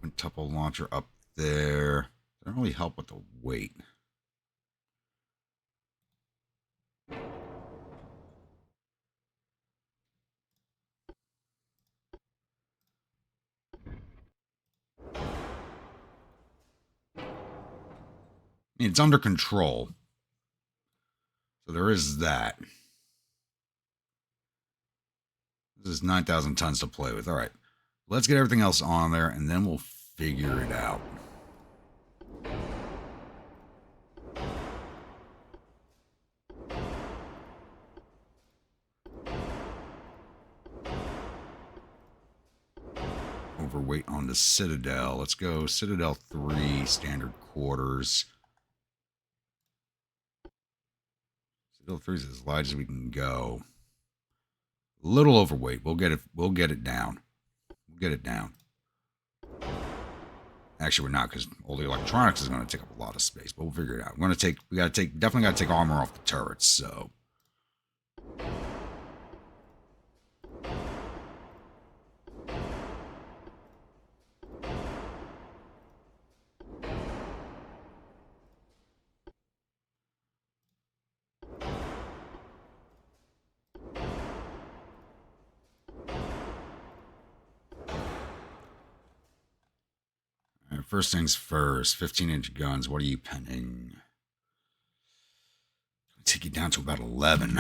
Speaker 1: quintuple launcher up there. Doesn't really help with the weight. It's under control. So there is that. This is 9,000 tons to play with. All right. Let's get everything else on there, and then we'll figure it out. overweight on the Citadel. Let's go Citadel 3, standard quarters. Citadel 3 is as light as we can go. A little overweight. We'll get it down. We'll get it down. Actually, we're not, because all the electronics is going to take up a lot of space, but we'll figure it out. We definitely got to take armor off the turrets, so. First things first, 15-inch guns. What are you penning? Take you down to about 11.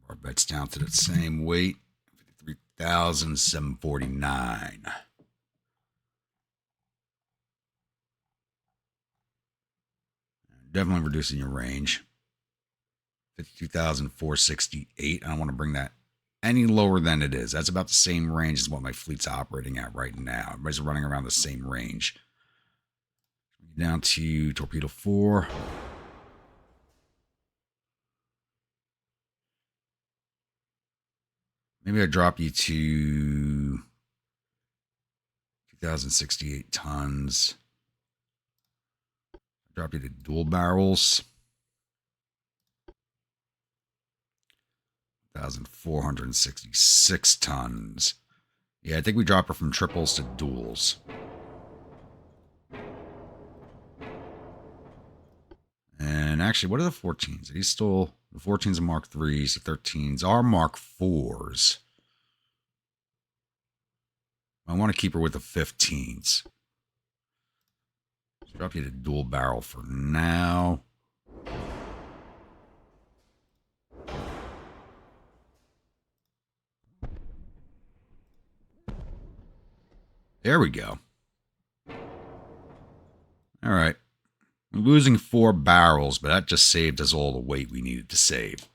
Speaker 1: Our bet's down to the same weight, 53,749. Definitely reducing your range. 52,468. I don't want to bring that any lower than it is. That's about the same range as what my fleet's operating at right now. Everybody's running around the same range. Down to torpedo 4. Maybe I drop you to 2,068 tons. Drop you to dual barrels. 1,466 tons. Yeah, I think we drop her from triples to duals. And actually, what are the 14s? Are these still... The 14s are Mark 3s. The 13s are Mark 4s. I want to keep her with the 15s. Let's drop you to dual barrel for now. There we go. All right. We're losing 4 barrels, but that just saved us all the weight we needed to save.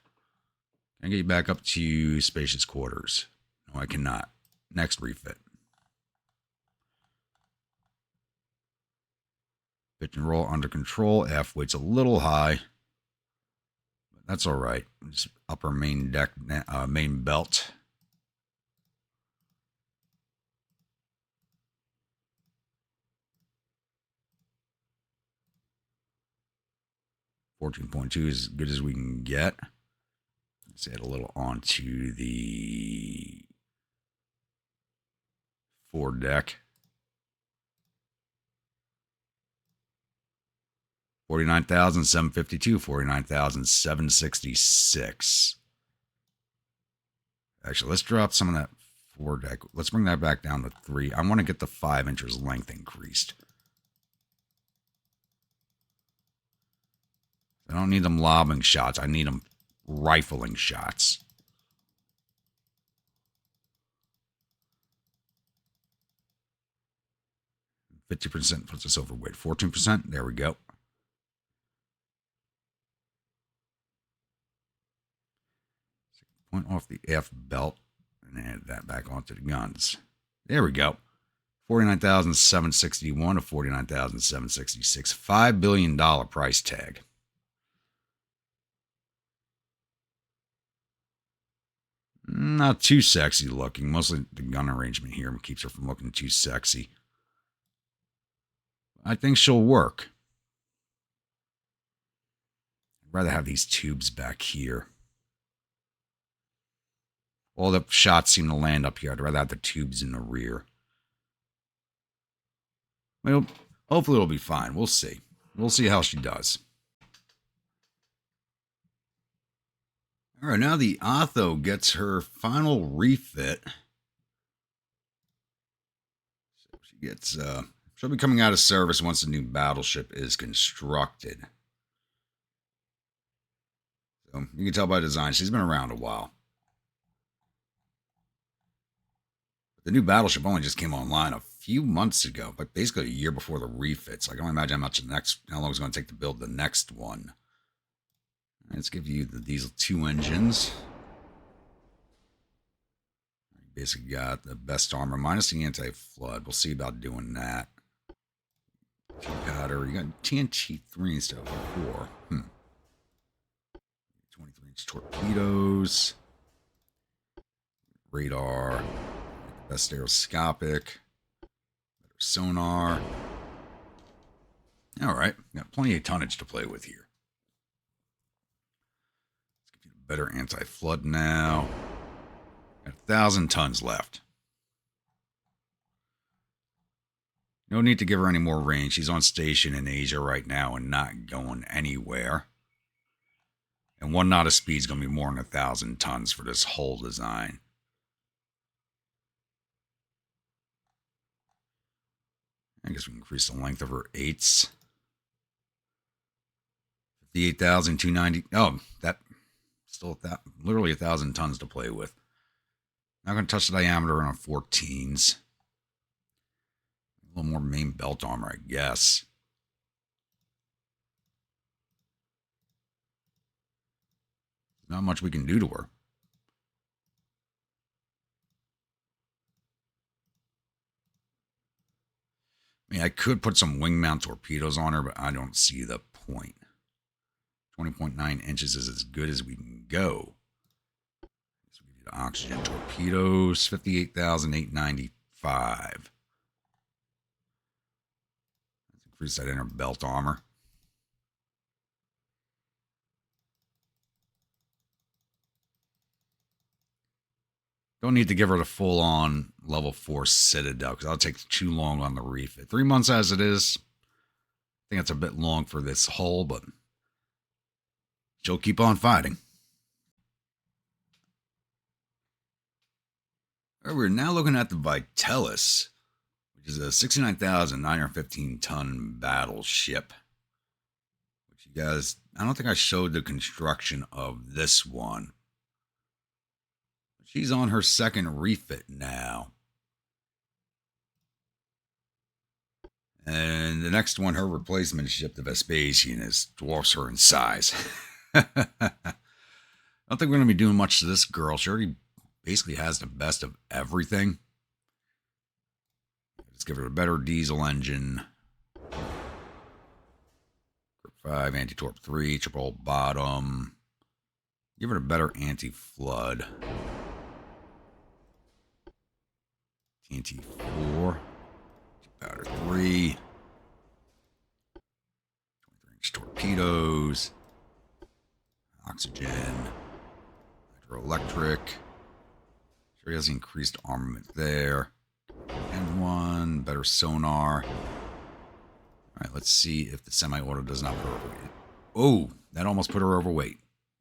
Speaker 1: Can I get you back up to spacious quarters? No, I cannot. Next refit. Pitch and roll under control. F weight's a little high. But that's all right. Just upper main deck, main belt. $14.2 is as good as we can get. Let's add a little onto the foredeck. 49,752, 49,766. Actually, let's drop some of that foredeck. Let's bring that back down to 3. I want to get the 5 inches length increased. I don't need them lobbing shots. I need them rifling shots. %, puts us overweight. 14%. There we go. Point off the F belt and add that back onto the guns. There we go. 49,761 to 49,766. $5 billion price tag. Not too sexy looking. Mostly the gun arrangement here keeps her from looking too sexy. I think she'll work. I'd rather have these tubes back here. All the shots seem to land up here. I'd rather have the tubes in the rear. Well, hopefully it'll be fine. We'll see. We'll see how she does. All right, now the Otho gets her final refit. So she gets, she'll be coming out of service once the new battleship is constructed. So you can tell by design, she's been around a while. The new battleship only just came online a few months ago, but basically a year before the refit. So I can only imagine how long it's going to take to build the next one. Let's give you the diesel 2 engines. basically got the best armor, minus the anti-flood. We'll see about doing that. Powder, you got TNT 3 instead of 4. 23-inch torpedoes. Radar. Best aeroscopic. Better sonar. Alright, got plenty of tonnage to play with here. Let's give you a better anti-flood now. Got 1,000 tons left. No need to give her any more range. She's on station in Asia right now and not going anywhere. And 1 knot of speed is going to be more than 1,000 tons for this whole design. I guess we can increase the length of her 8s. 58,290. Oh, that still literally 1,000 tons to play with. Not going to touch the diameter on 14s. A little more main belt armor, I guess. Not much we can do to her. I mean, I could put some wing mount torpedoes on her, but I don't see the point. 20.9 inches is as good as we can go. So we need oxygen torpedoes, 58,895. Let's increase that inner belt armor. Don't need to give her the full-on level 4 Citadel, because that'll take too long on the refit. 3 months as it is. I think that's a bit long for this hull, but she'll keep on fighting. Right, we're now looking at the Vitalis, which is a 69,915-ton battleship. Which you guys, I don't think I showed the construction of this one. She's on her second refit now. And the next one, her replacement ship, the Vespasian, dwarfs her in size. I don't think we're going to be doing much to this girl. She already basically has the best of everything. Let's give her a better diesel engine. 5, anti-torp 3, triple hull bottom. Give her a better anti-flood. TNT 4. Powder 3. 23-inch torpedoes. Oxygen. Hydroelectric. Sure, he has increased armament there. And 1. Better sonar. Alright, let's see if the semi-auto does not put her overweight. Oh, that almost put her overweight.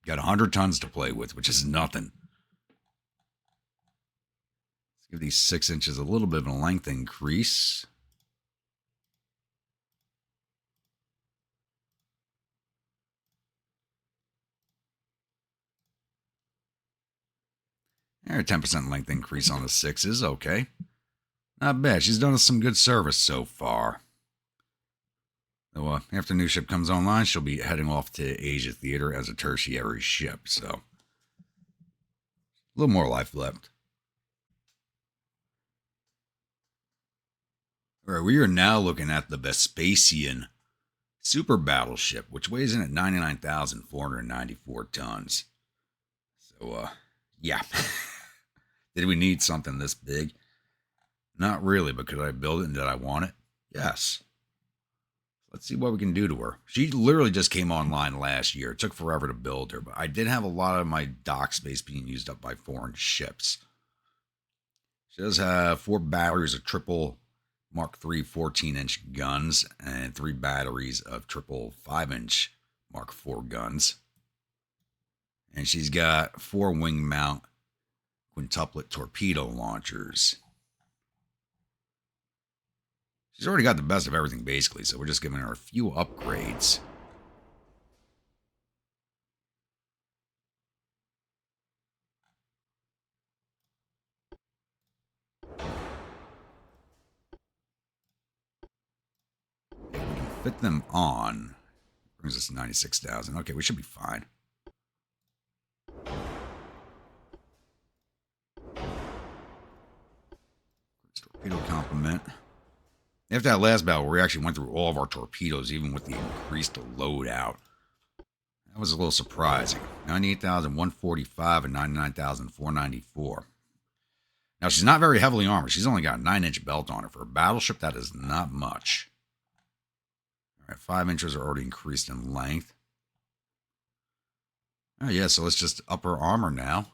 Speaker 1: Got 100 tons to play with, which is nothing. Let's give these 6 inches a little bit of a length increase. There, 10% length increase on the 6 is okay. Not bad. She's done us some good service so far. So, after new ship comes online, she'll be heading off to Asia Theater as a tertiary ship. So, a little more life left. All right, we are now looking at the Vespasian super battleship, which weighs in at 99,494 tons. So, yeah. Did we need something this big? Not really, but could I build it and did I want it? Yes. Let's see what we can do to her. She literally just came online last year. It took forever to build her, but I did have a lot of my dock space being used up by foreign ships. She does have 4 batteries of triple Mark III 14-inch guns and 3 batteries of triple 5-inch Mark IV guns. And she's got 4 wing mount quintuplet torpedo launchers. She's already got the best of everything, basically, so we're just giving her a few upgrades. We can fit them on. Brings us to 96,000. Okay, we should be fine. supplement. After that last battle, we actually went through all of our torpedoes, even with the increased loadout. That was a little surprising. 98,145 and 99,494. Now, she's not very heavily armored. She's only got a 9-inch belt on her. For a battleship, that is not much. All right, 5 inches are already increased in length. Oh, yeah, so let's just up her armor now.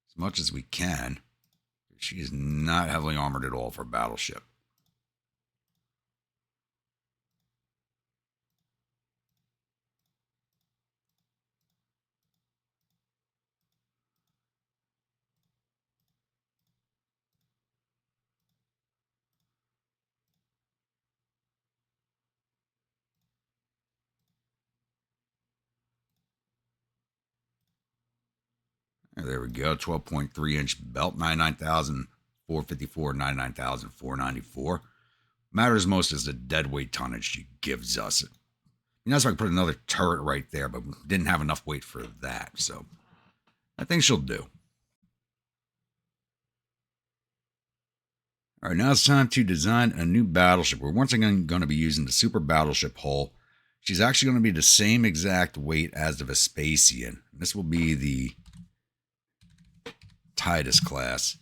Speaker 1: As much as we can. She is not heavily armored at all for a battleship. There we go. 12.3-inch belt, 99,454, 99,494. Matters most is the deadweight tonnage she gives us. You know, so I could put another turret right there, but didn't have enough weight for that. So I think she'll do. All right, now it's time to design a new battleship. We're once again going to be using the super battleship hull. She's actually going to be the same exact weight as the Vespasian. This will be the Titus class.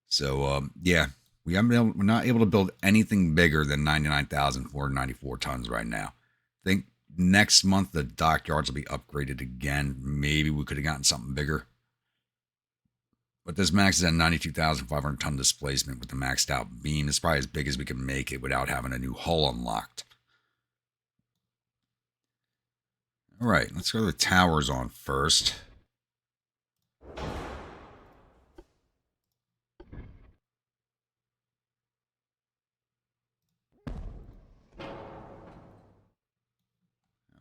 Speaker 1: So, yeah, we're not able to build anything bigger than 99,494 tons right now. I think next month the dockyards will be upgraded again. Maybe we could have gotten something bigger. But this maxes at 92,500 ton displacement with the maxed out beam. It's probably as big as we can make it without having a new hull unlocked. All right, let's go to the towers on first.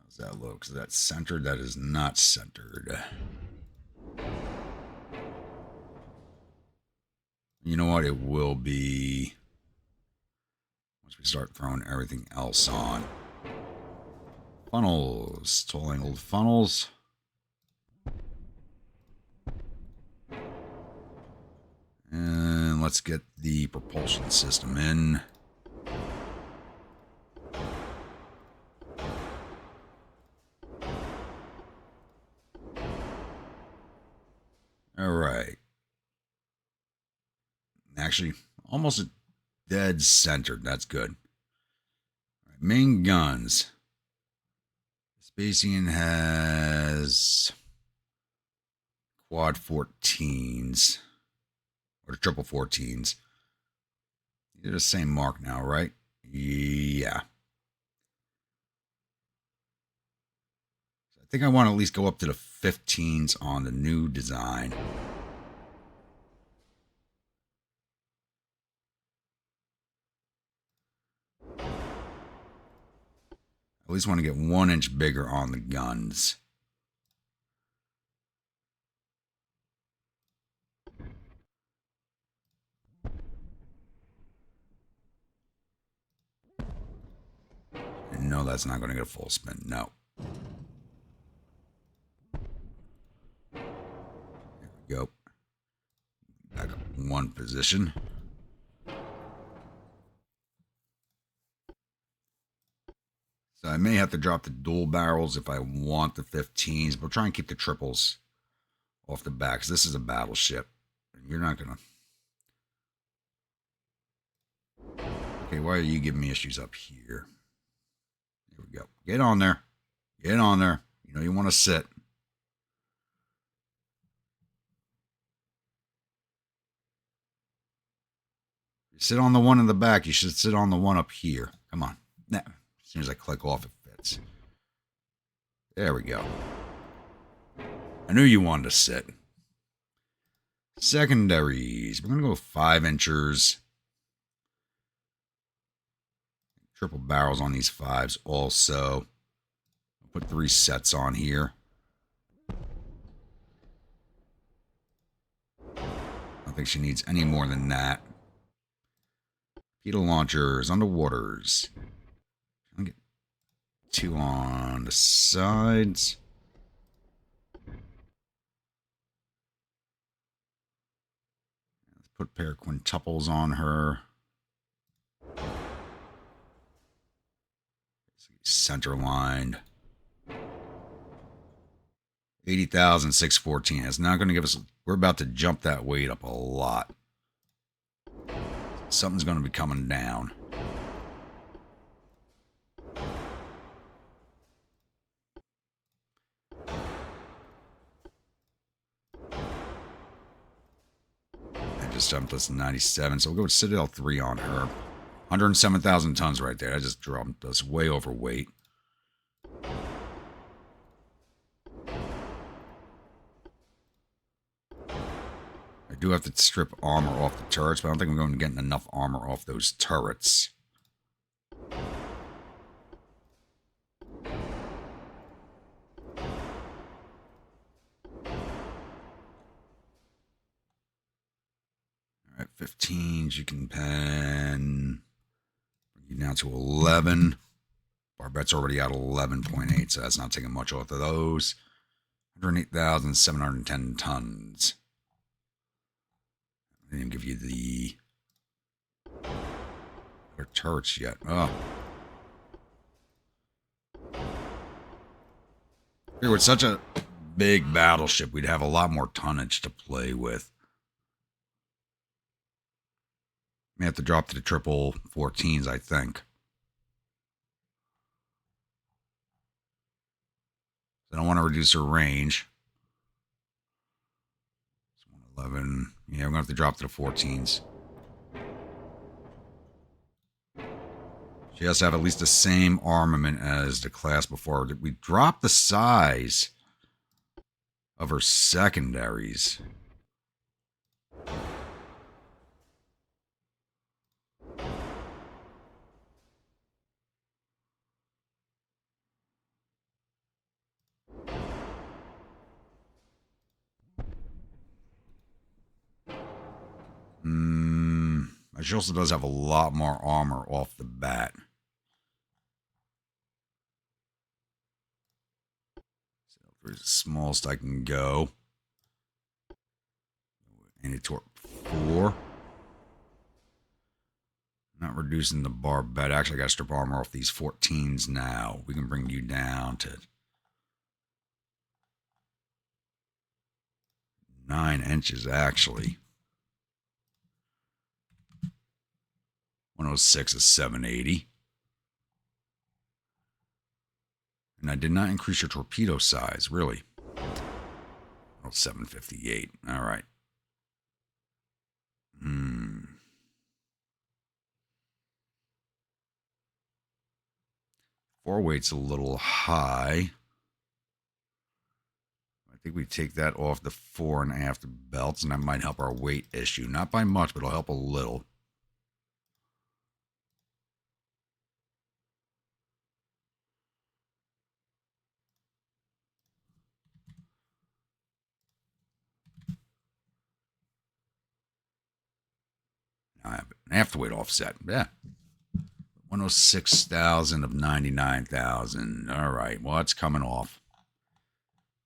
Speaker 1: How's that look? Is that centered? That is not centered. You know what? It will be once we start throwing everything else on. Funnels. Tall angled funnels. And let's get the propulsion system in. All right. Actually, almost dead centered. That's good. All right, main guns. Vespasian has quad 14s. Or triple 14s. They're the same mark now, right? Yeah. I think I want to at least go up to the 15s on the new design. At least want to get 1 inch bigger on the guns. No, that's not going to get a full spin. No. There we go. Back up 1 position. So I may have to drop the dual barrels if I want the 15s, but I'll try and keep the triples off the back, because this is a battleship. You're not going to... Okay, why are you giving me issues up here? There we go. Get on there. Get on there. You know you want to sit. You sit on the one in the back. You should sit on the one up here. Come on. Now, as soon as I click off, it fits. There we go. I knew you wanted to sit. Secondaries. We're going to go 5 inchers. Triple barrels on these 5s also. I'll put 3 sets on here. I don't think she needs any more than that. Torpedo launchers, underwaters. I'll get 2 on the sides. put a pair of quintuples on her. Center lined. 80,614. It's not going to give us... We're about to jump that weight up a lot. Something's going to be coming down. I just jumped us to 97, so we'll go with Citadel 3 on her. 107,000 tons right there. I just dropped us way overweight. I do have to strip armor off the turrets, but I don't think I'm going to get enough armor off those turrets. Alright, 15s, you can pen. Bring you down to 11. Barbette's already at 11.8, so that's not taking much off of those. 108,710 tons. I didn't even give you the better turrets yet. Oh. Here, with such a big battleship, we'd have a lot more tonnage to play with. May have to drop to the triple 14s, I think. I don't want to reduce her range. 11. Yeah, we're going to have to drop to the 14s. She has to have at least the same armament as the class before. We dropped the size of her secondaries. She also does have a lot more armor off the bat. So there's the smallest I can go. Anti-torp 4. Not reducing the barbette. Actually, I got to strip armor off these 14s now. We can bring you down to 9 inches, actually. 106 is 780. And I did not increase your torpedo size, really. Oh, 758. All right. Four weight's a little high. I think we take that off the fore and aft belts, and that might help our weight issue. Not by much, but it'll help a little. I have an aft weight offset. Yeah. 106,000 of 99,000. All right. Well, it's coming off.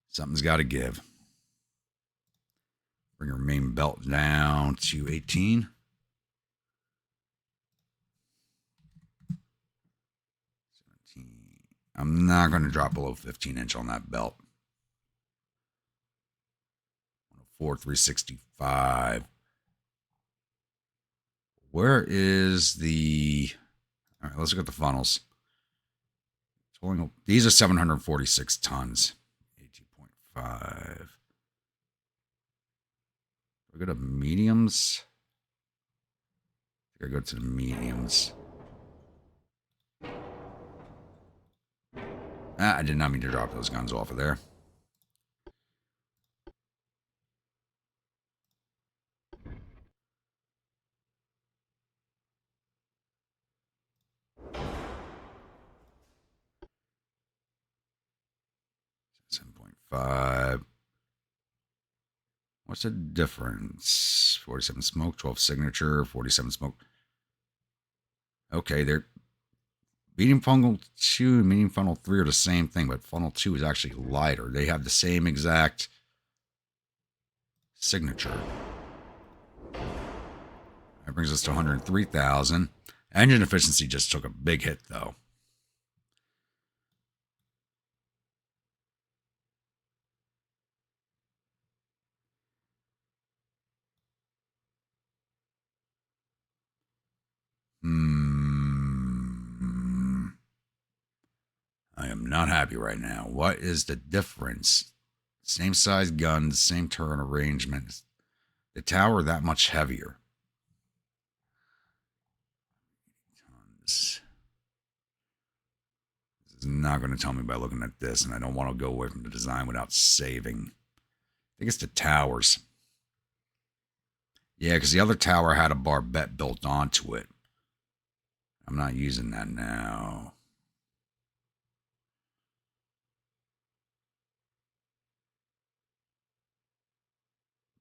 Speaker 1: Something's got to give. Bring our main belt down to 18. 17. I'm not going to drop below 15 inch on that belt. 104, 365. Where is the... All right, let's look at the funnels. These are 746 tons. 18.5. We go to mediums. I think I go to the mediums. I did not mean to drop those guns off of there. $7.5. What's the difference? 47 smoke, 12 signature, 47 smoke. Okay, they're medium funnel 2 and medium funnel 3 are the same thing, but funnel 2 is actually lighter. They have the same exact signature. brings us to 103,000. Engine efficiency just took a big hit, though. I am not happy right now. What is the difference? Same size guns, same turret arrangement. The tower that much heavier. Tons. This is not going to tell me by looking at this, and I don't want to go away from the design without saving. I think it's the towers. Yeah, because the other tower had a barbette built onto it. I'm not using that now.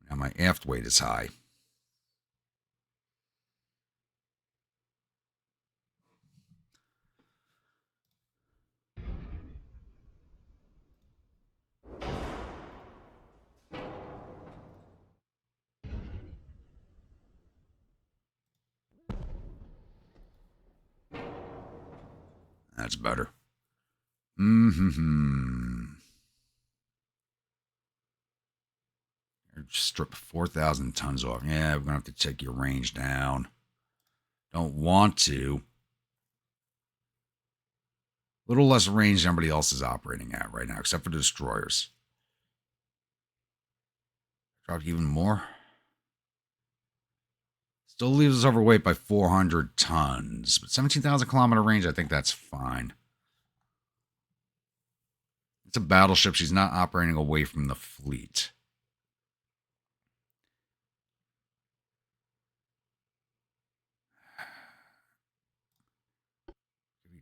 Speaker 1: Now my aft weight is high. That's better. Strip 4,000 tons off. Yeah, we're going to have to take your range down. Don't want to. A little less range than everybody else is operating at right now, except for the destroyers. Drop even more. Still leaves us overweight by 400 tons. But 17,000 kilometer range, I think that's fine. It's a battleship. She's not operating away from the fleet.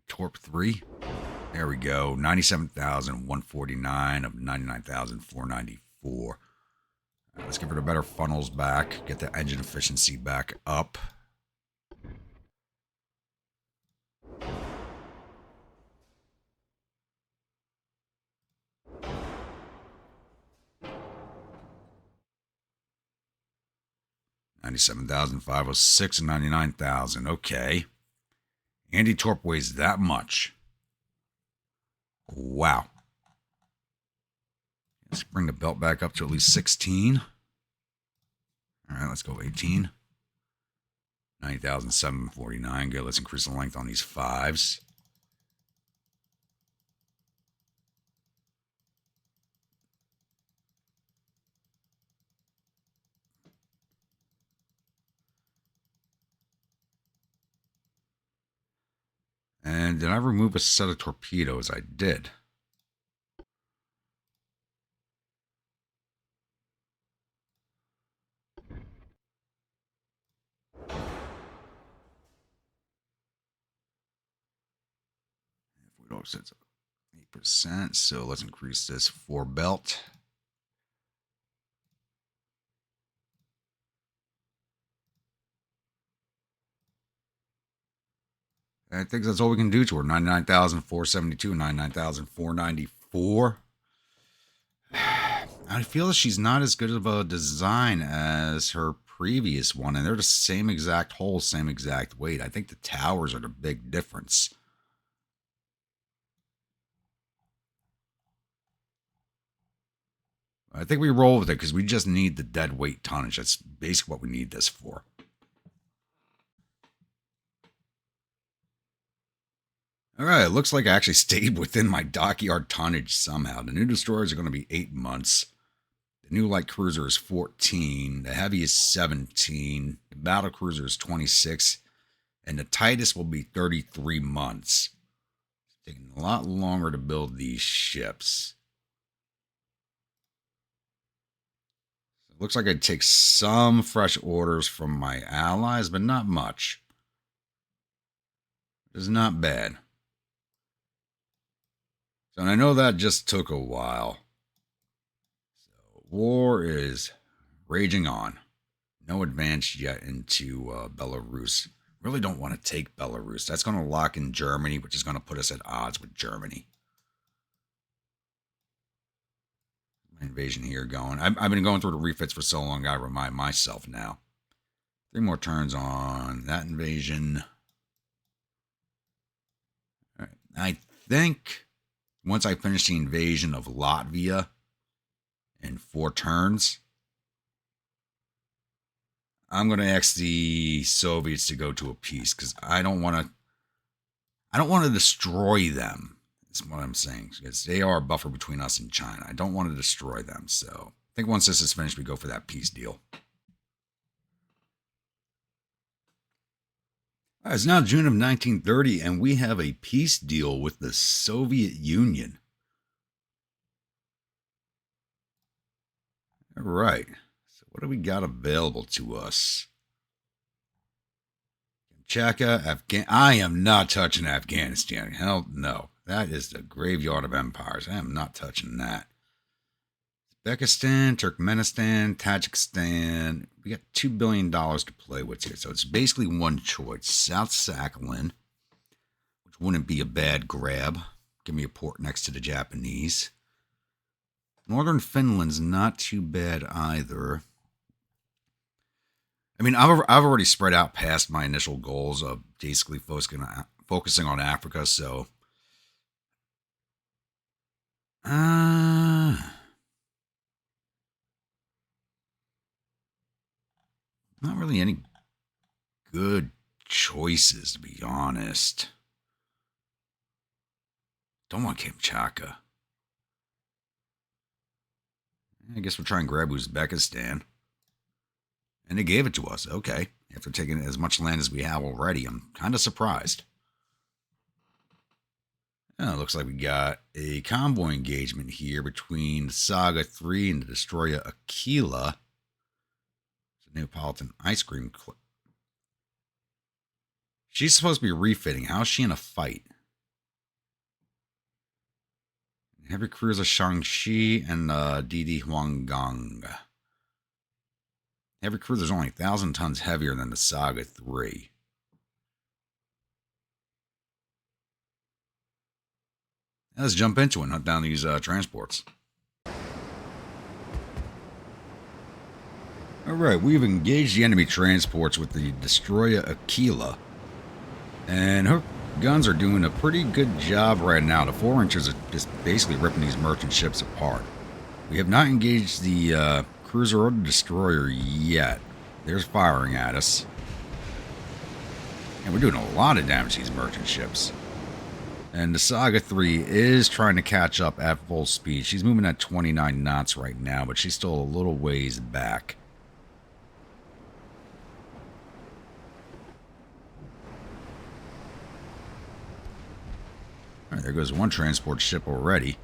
Speaker 1: Torp 3. There we go. 97,149 of 99,494. Let's give her the better funnels back. Get the engine efficiency back up. $97,506 and 99,000. Okay. Anti-torp weighs that much. Wow. Let's bring the belt back up to at least 16. All right, let's go 18. 90,749. Good. Let's increase the length on these fives. And did I remove a set of torpedoes? I did. If we don't set 8%, so let's increase this 4 belt. I think that's all we can do to her. 99,472, 99,494. I feel that she's not as good of a design as her previous one, and they're the same exact hull, same exact weight. I think the towers are the big difference. I think we roll with it because we just need the dead weight tonnage. That's basically what we need this for. All right, it looks like I actually stayed within my dockyard tonnage somehow. The new destroyers are going to be 8 months. The new light cruiser is 14. The heavy is 17. The battle cruiser is 26. And the Titus will be 33 months. It's taking a lot longer to build these ships. It looks like I'd take some fresh orders from my allies, but not much. It's not bad. So, and I know that just took a while. So, war is raging on. No advance yet into Belarus. Really don't want to take Belarus. That's going to lock in Germany, which is going to put us at odds with Germany. My invasion here going. I've been going through the refits for so long, I remind myself now. 3 more turns on that invasion. All right. I think once I finish the invasion of Latvia in 4 turns, I'm going to ask the Soviets to go to a peace because I don't want to destroy them. That's what I'm saying. Because they are a buffer between us and China. I don't want to destroy them. So I think once this is finished, we go for that peace deal. All right, it's now June of 1930, and we have a peace deal with the Soviet Union. All right. So what do we got available to us? Kamchatka, I am not touching Afghanistan. Hell no. That is the graveyard of empires. I am not touching that. Uzbekistan, Turkmenistan, Tajikistan. We got $2 billion to play with here. So it's basically one choice. South Sakhalin, which wouldn't be a bad grab. Give me a port next to the Japanese. Northern Finland's not too bad either. I mean, I've already spread out past my initial goals of basically focusing on Africa, so... Not really any good choices, to be honest. Don't want Kamchatka. I guess we'll try and grab Uzbekistan. And they gave it to us. Okay. After taking as much land as we have already, I'm kind of surprised. Oh, it looks like we got a convoy engagement here between Saga 3 and the destroyer Aquila. Neapolitan ice cream clip. She's supposed to be refitting. How is she in a fight? Heavy cruiser Shangxi and Didi Huanggang. Heavy cruiser's only 1,000 tons heavier than the Saga 3. Now let's jump into it and hunt down these transports. Alright, we've engaged the enemy transports with the destroyer Aquila. And her guns are doing a pretty good job right now. The 4-inchers are just basically ripping these merchant ships apart. We have not engaged the cruiser or the destroyer yet. They're firing at us. And we're doing a lot of damage to these merchant ships. And the Saga 3 is trying to catch up at full speed. She's moving at 29 knots right now, but she's still a little ways back. All right, there goes one transport ship already.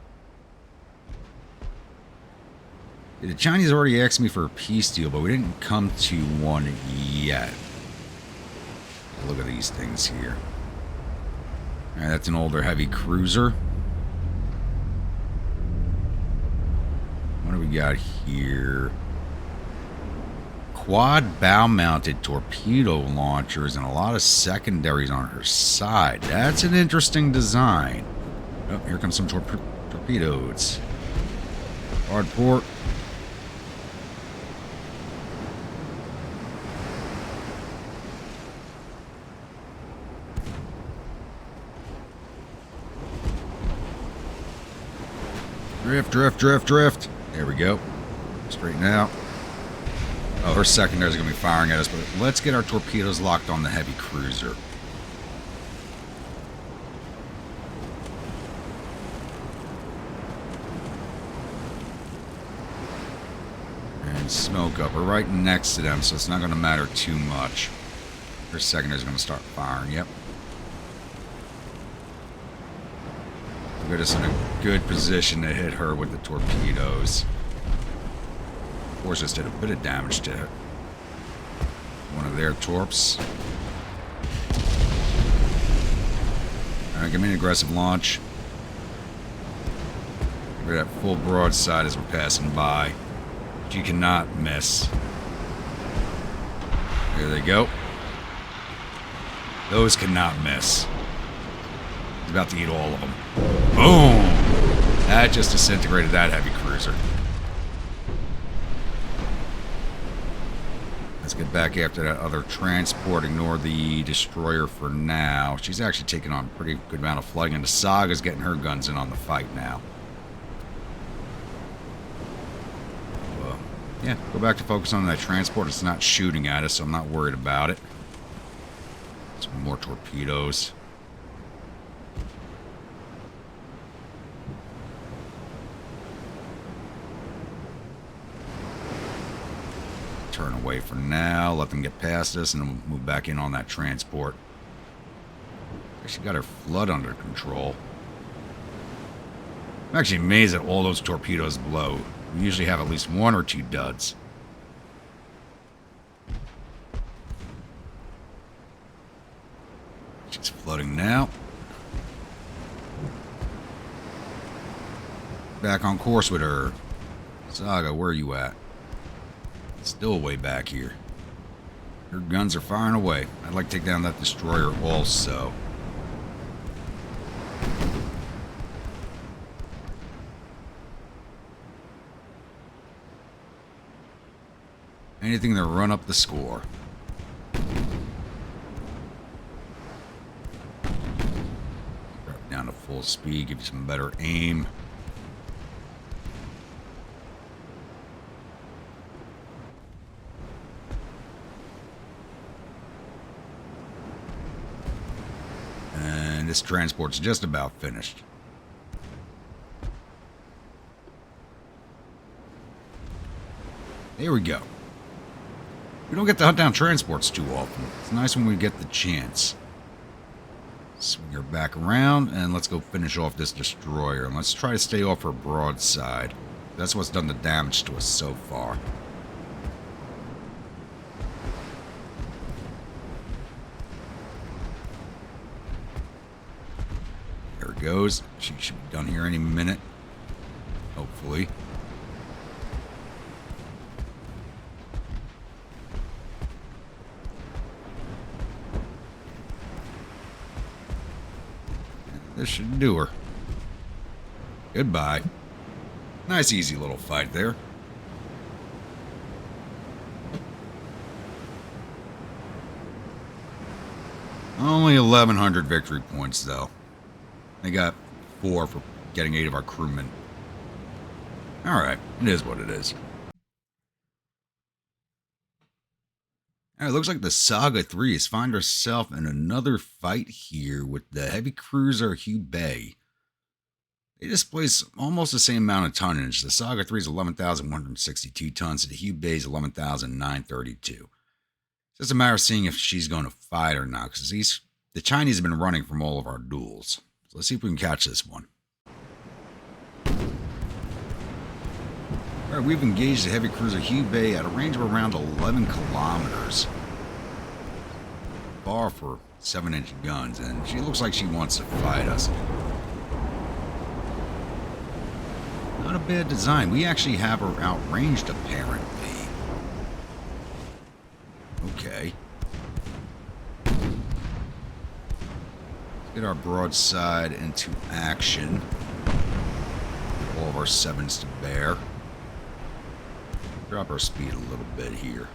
Speaker 1: The Chinese already asked me for a peace deal, but we didn't come to one yet. Look at these things here. All right, that's an older heavy cruiser. What do we got here? Quad bow-mounted torpedo launchers and a lot of secondaries on her side. That's an interesting design. Oh, here comes some torpedoes. Hard port. Drift, drift, drift, drift. There we go. Straighten out. Oh, her secondaries are going to be firing at us, but let's get our torpedoes locked on the heavy cruiser. And smoke up. We're right next to them, so it's not going to matter too much. Her secondaries are going to start firing. Yep. We'll get us in a good position to hit her with the torpedoes. Of course, just did a bit of damage to one of their torps. Alright, give me an aggressive launch. We're at full broadside as we're passing by. But you cannot miss. There they go. Those cannot miss. He's about to eat all of them. Boom! That just disintegrated that heavy cruiser. Let's get back after that other transport. Ignore the destroyer for now. She's actually taking on a pretty good amount of flooding, and the Saga's getting her guns in on the fight now. Yeah, go back to focus on that transport. It's not shooting at us, so I'm not worried about it. Some more torpedoes. Turn away for now. Let them get past us, and then we'll move back in on that transport. She got her flood under control. I'm actually amazed at all those torpedoes below. We usually have at least one or two duds. She's flooding now. Back on course with her. Saga, where are you at? Still way back here. Her guns are firing away. I'd like to take down that destroyer also. Anything to run up the score. Drop down to full speed, give you some better aim. And this transport's just about finished. There we go. We don't get to hunt down transports too often. It's nice when we get the chance. Swing her back around, and let's go finish off this destroyer. And let's try to stay off her broadside. That's what's done the damage to us so far. There it goes. She should be done here any minute. Hopefully. This should do her. Goodbye. Nice easy little fight there. Only 1,100 victory points though. They got 4 for getting 8 of our crewmen. Alright, it is what it is. Alright, looks like the Saga 3 has found herself in another fight here with the heavy cruiser Hugh Bay. They displace almost the same amount of tonnage. The Saga 3 is 11,162 tons, and the Hugh Bay is 11,932. It's just a matter of seeing if she's going to fight or not, because the Chinese have been running from all of our duels. So let's see if we can catch this one. Alright, we've engaged the heavy cruiser Hugh Bay at a range of around 11 kilometers. Far for 7-inch guns, and she looks like she wants to fight us. Not a bad design. We actually have her outranged, apparently. Okay. Let's get our broadside into action. All of our 7s to bear. Drop our speed a little bit here.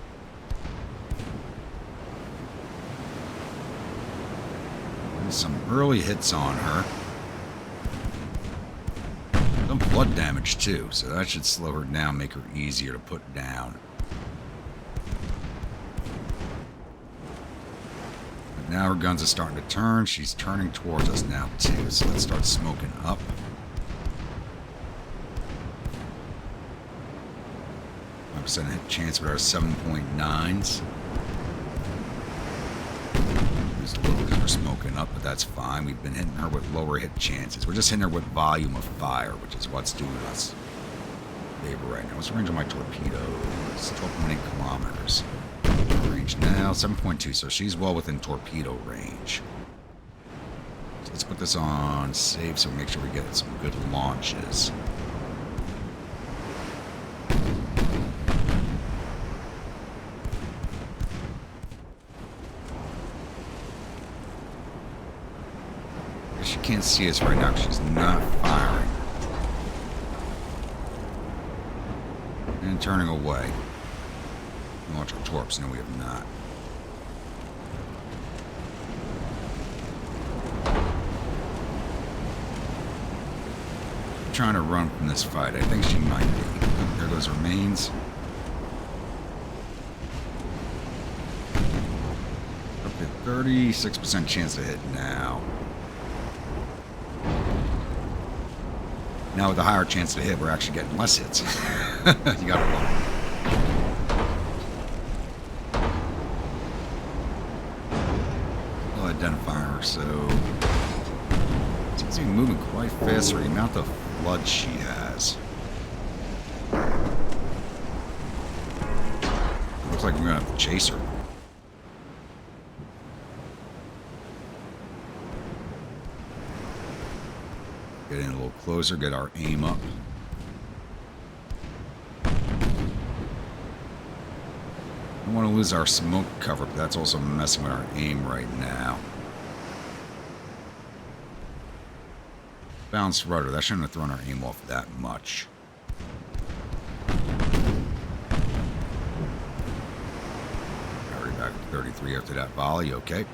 Speaker 1: And some early hits on her. Some flood damage too, so that should slow her down, make her easier to put down. But now her guns are starting to turn. She's turning towards us now too, so let's start smoking up. 5% hit chance with our 7.9s. Just a little because we're smoking up, but that's fine. We've been hitting her with lower hit chances. We're just hitting her with volume of fire, which is what's doing us favor right now. What's the range of my torpedo? It's 12.8 kilometers. Range now, 7.2, so she's well within torpedo range. So let's put this on save so we make sure we get some good launches. She can't see us right now because she's not firing. And turning away. Launch our torps. No, we have not. Trying to run from this fight. I think she might be. There goes remains. Up to 36% chance to hit now. Now with the higher chance to hit, we're actually getting less hits. You gotta love it. Identifier, so seems to be moving quite fast for the amount of blood she has. Looks like we're gonna have to chase her. Get in a little closer, get our aim up. Don't want to lose our smoke cover, but that's also messing with our aim right now. Balanced rudder, that shouldn't have thrown our aim off that much. Hurry back to 33 after that volley, okay.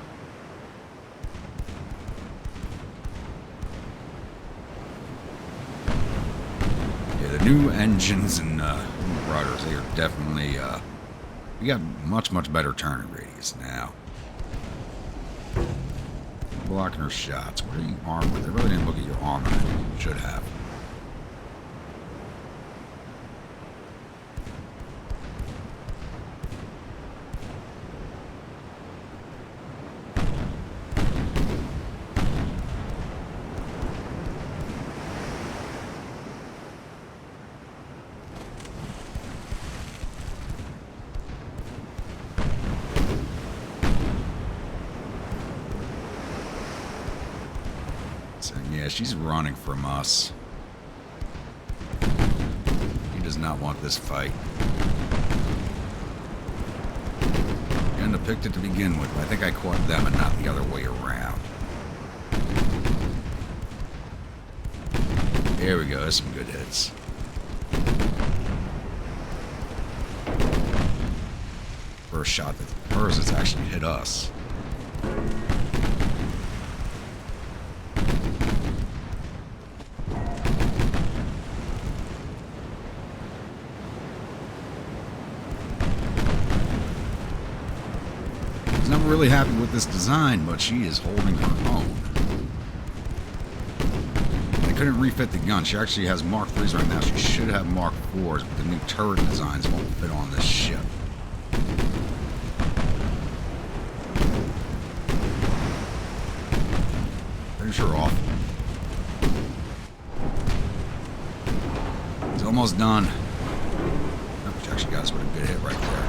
Speaker 1: Yeah, the new engines and rudders, they are definitely... we got much better turning radius now. Blocking her shots. What are you armed with? I really didn't look at your armor. Should have. Yeah, she's running from us. He does not want this fight. Shouldn't have picked it to begin with. I think I caught them and not the other way around. There we go. There's some good hits. First shot that hers has actually hit us. I'm really happy with this design, but she is holding her own. They couldn't refit the gun. She actually has Mark 3s right now. She should have Mark 4s, but the new turret designs won't fit on this ship. Finish her off. It's almost done. Oh, she actually got us with a good hit right there.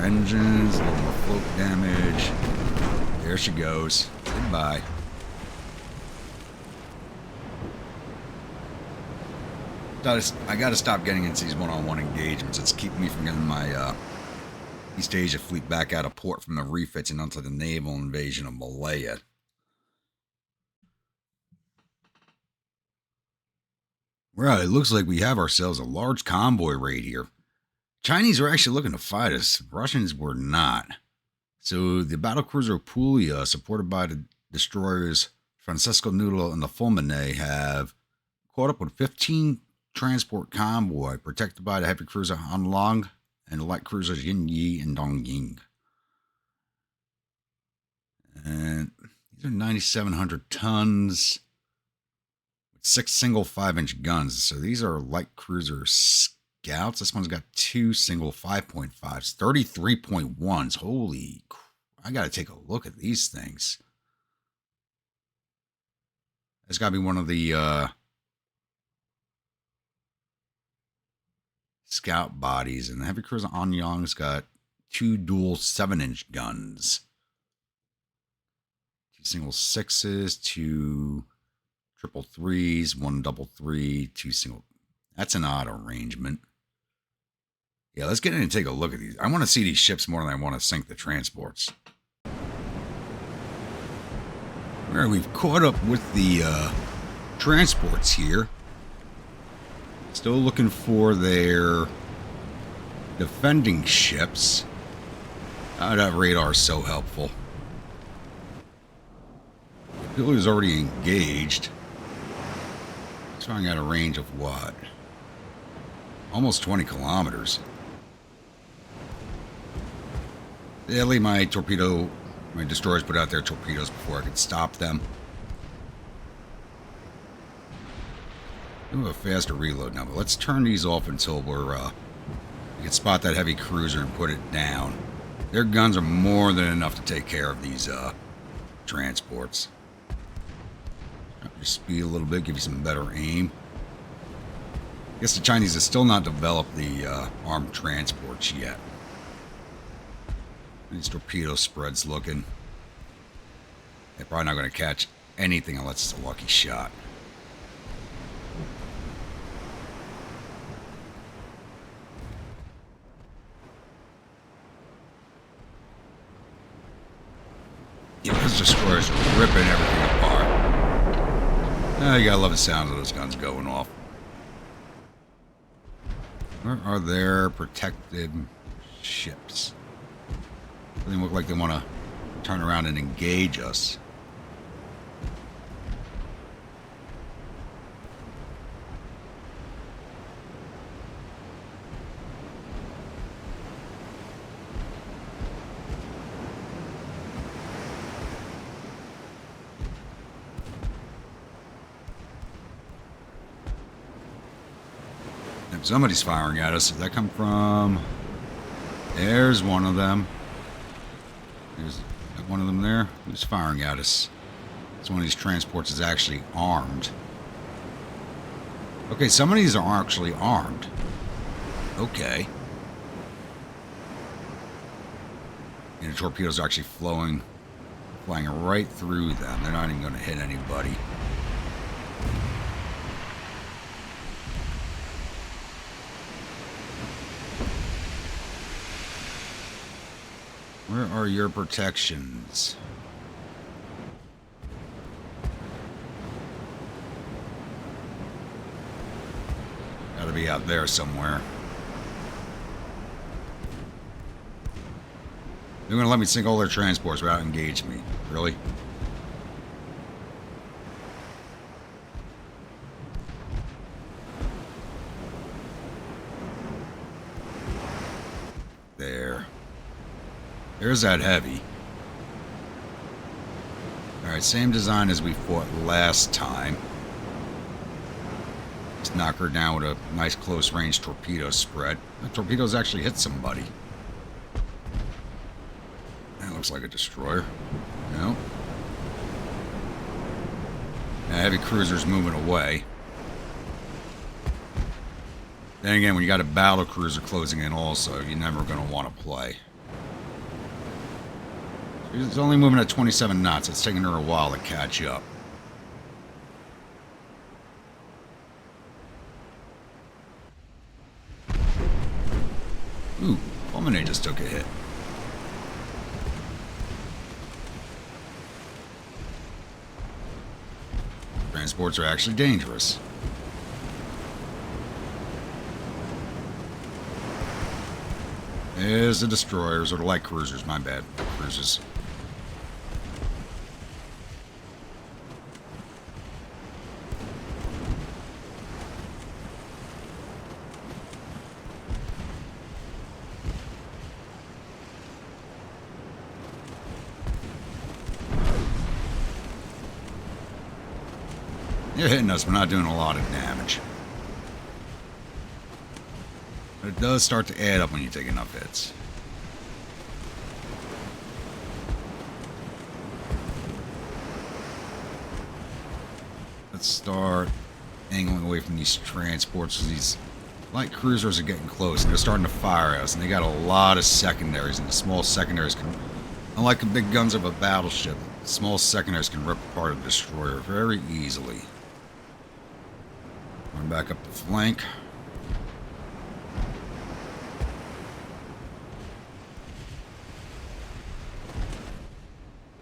Speaker 1: Engines, a little more float damage. There she goes. Goodbye. I gotta stop getting into these one-on-one engagements. It's keeping me from getting my East Asia fleet back out of port from the refits and onto the naval invasion of Malaya. Right, it looks like we have ourselves a large convoy raid here. Chinese were actually looking to fight us. Russians were not. So the battlecruiser Puglia, supported by the destroyers Francesco Noodle and the Fulminate, have caught up with 15 transport convoy, protected by the heavy cruiser Hanlong and the light cruisers Yinyi and Dongying. And these are 9,700 tons with 6 single 5-inch guns. So these are light cruiser Scouts. This one's got 2 single 5.5s, 33.1s. Holy crap. I gotta take a look at these things. It's gotta be one of the scout bodies. And the heavy cruiser Anyang's got 2 dual 7-inch guns. 2 single 6s, 2 triple 3s, 1 double 3, 2 single. That's an odd arrangement. Yeah, let's get in and take a look at these. I want to see these ships more than I want to sink the transports. Alright, we've caught up with the transports here. Still looking for their defending ships. That radar is so helpful. The Duel is already engaged. It's trying out a range of what? Almost 20 kilometers. Daily, my destroyers put out their torpedoes before I could stop them. We have a faster reload now, but let's turn these off until we can spot that heavy cruiser and put it down. Their guns are more than enough to take care of these transports. Up your speed a little bit, give you some better aim. I guess the Chinese have still not developed the armed transports yet. These torpedo spreads looking. They're probably not going to catch anything unless it's a lucky shot. Yeah, those destroyers are ripping everything apart. Oh, you gotta love the sound of those guns going off. Where are their protected ships? They look like they want to turn around and engage us. If somebody's firing at us, did that come from... There's one of them. There's one of them there. Who's firing at us? It's one of these transports is actually armed. Okay, some of these are actually armed. Okay. And the torpedoes are actually flying right through them. They're not even going to hit anybody. Where are your protections? Gotta be out there somewhere. They're gonna let me sink all their transports without engaging me. Really? There. There's that heavy. Alright, same design as we fought last time. Just knock her down with a nice close range torpedo spread. The torpedoes actually hit somebody. That looks like a destroyer. No. That heavy cruiser's moving away. Then again, when you got a battle cruiser closing in also, you're never going to want to play. It's only moving at 27 knots. It's taking her a while to catch up. Ooh, Fulminate just took a hit. Transports are actually dangerous. There's the destroyers, or the light cruisers, my bad. Cruisers. They're hitting us, but not doing a lot of damage. But it does start to add up when you take enough hits. Let's start angling away from these transports. These light cruisers are getting close, and they're starting to fire at us, and they got a lot of secondaries, and the small secondaries can, unlike the big guns of a battleship, small secondaries can rip apart a destroyer very easily. Going back up the flank.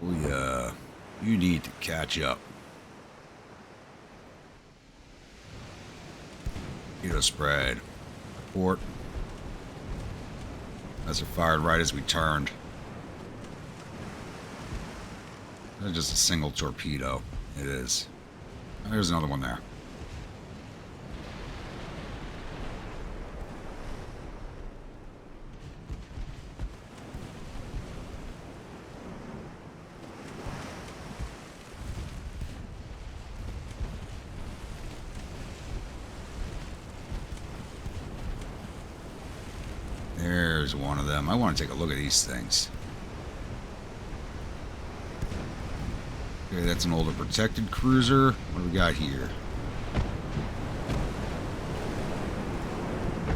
Speaker 1: Oh yeah. You need to catch up. Torpedo spread. Port. As it fired right as we turned. That's just a single torpedo. It is. Oh, there's another one there. There's one of them. I want to take a look at these things. Okay, that's an older protected cruiser. What do we got here?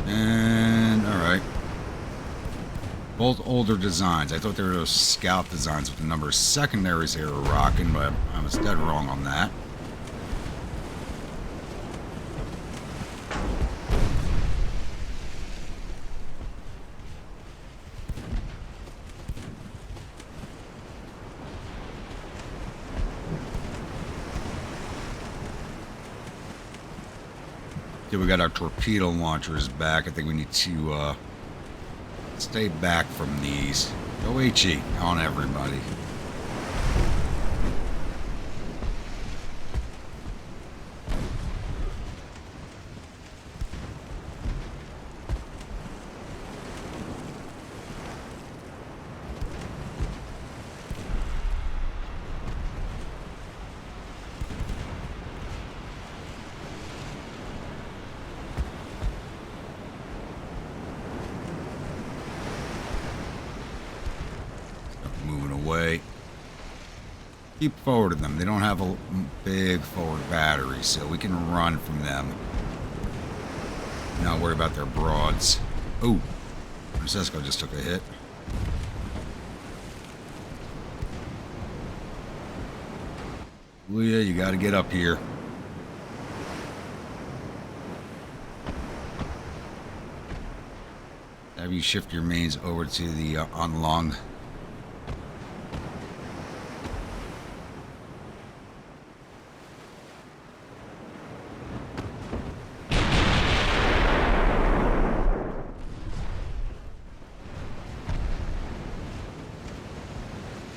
Speaker 1: And, alright. Both older designs. I thought they were those scout designs with the number of secondaries they were rocking, but I was dead wrong on that. Okay, we got our torpedo launchers back. I think we need to stay back from these. Go HE on everybody. Way. Keep forward of them. They don't have a big forward battery, so we can run from them. Not worry about their broads. Oh, Francesco just took a hit. Leah, you got to get up here. Have you shift your mains over to the unlung.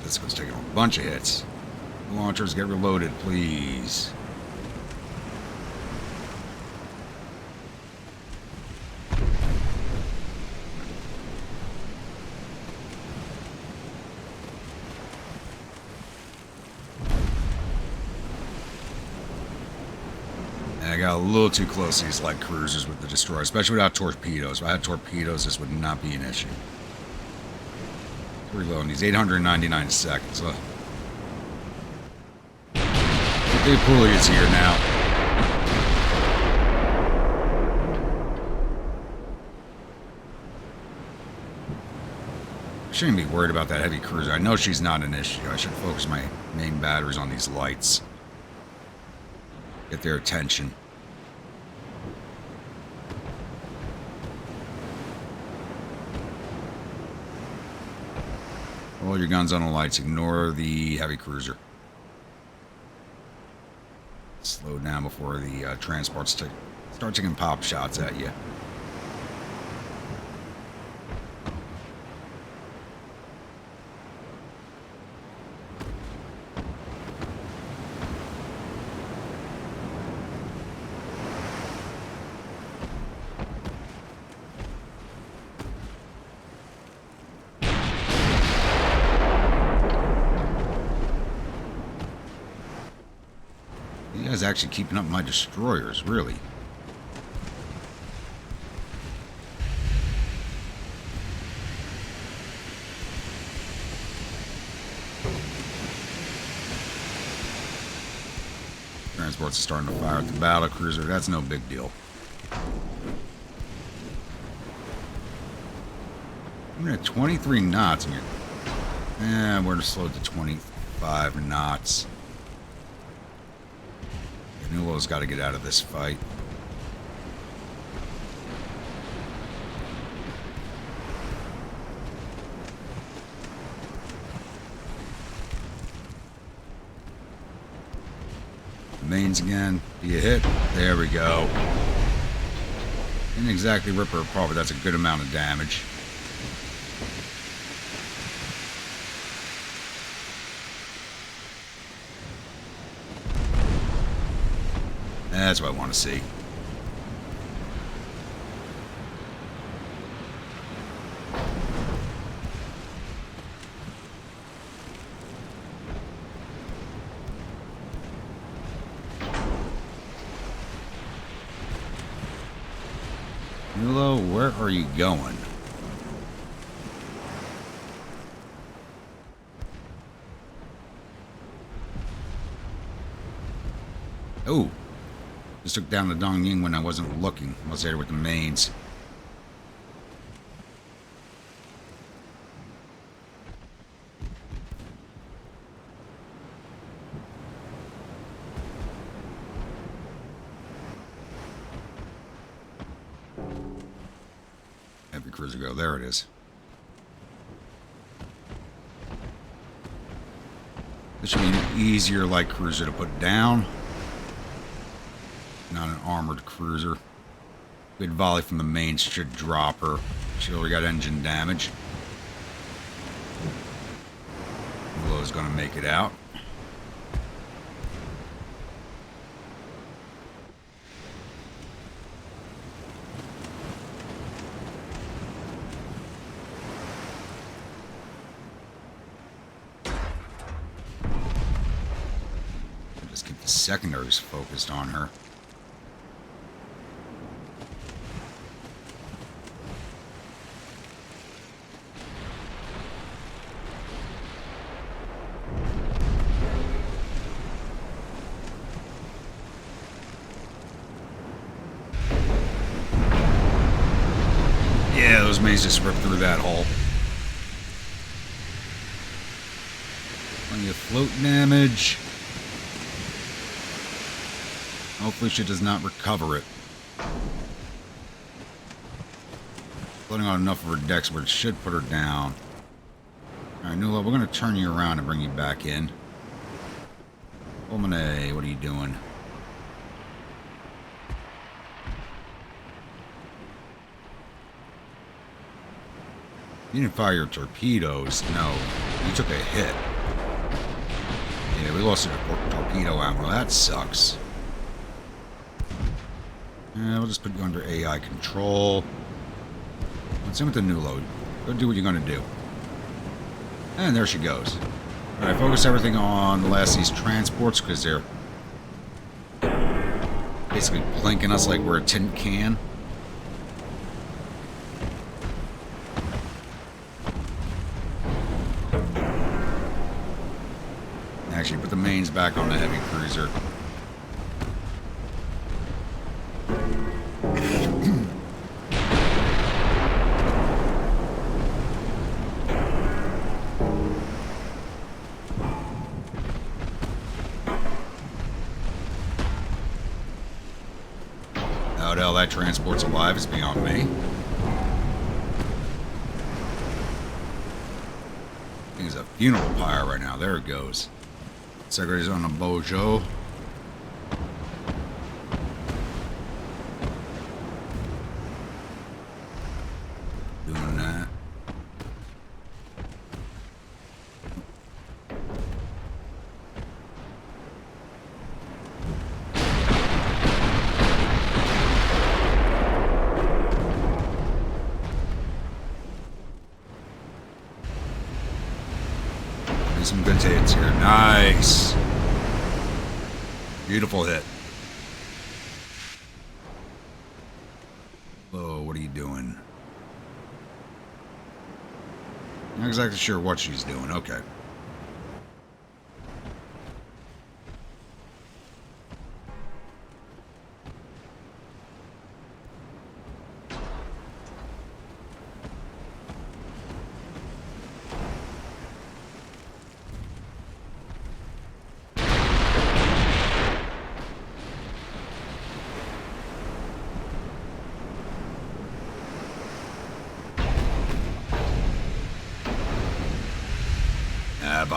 Speaker 1: This one's taking a bunch of hits. Launchers, get reloaded, please. And I got a little too close to these light cruisers with the destroyer, especially without torpedoes. If I had torpedoes, this would not be an issue. Reloading these 899 seconds. Big pulley is here now. I shouldn't be worried about that heavy cruiser. I know she's not an issue. I should focus my main batteries on these lights. Get their attention. All your guns on the lights. Ignore the heavy cruiser. Slow down before the transports start taking pop shots at you. You guys actually keeping up my destroyers, really. Transports are starting to fire at the battle cruiser. That's no big deal. I'm at 23 knots. We're slowed to 25 knots. Newell's got to get out of this fight. Mains again. Do you hit? There we go. Didn't exactly rip her apart, but that's a good amount of damage. That's what I want to see. Hello, where are you going? Oh, just took down the Dong Ying when I wasn't looking. I was there with the mains. Heavy cruiser go. There it is. This should be an easier light cruiser to put down. Not an armored cruiser. Good volley from the mains should drop her. She already got engine damage. Willow's gonna make it out. Just keep the secondaries focused on her. Yeah, those mains just ripped through that hole. Plenty of float damage. Hopefully she does not recover it. Floating on enough of her decks where it should put her down. Alright, Nula, we're going to turn you around and bring you back in. Fulmine, what are you doing? You didn't fire your torpedoes. No, you took a hit. Yeah, we lost a torpedo ammo. That sucks. Yeah, we'll just put you under AI control. Let's see with the new load. Go do what you're going to do. And there she goes. Alright, focus everything on the last of these transports because they're basically plinking us like we're a tin can. Actually, put the mains back on the heavy cruiser. How the hell that transport's alive is beyond me. I think it's a funeral pyre right now. There it goes. Secretary's on a bojo. Doing that. Some good hits here. Nice. Beautiful hit. Oh, what are you doing? Not exactly sure what she's doing. Okay.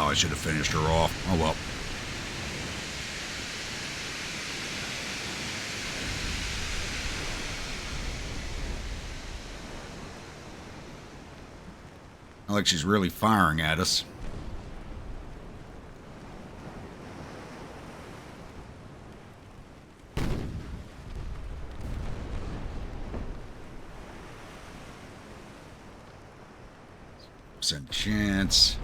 Speaker 1: I should have finished her off. Oh well. Not like she's really firing at us. Percent chance.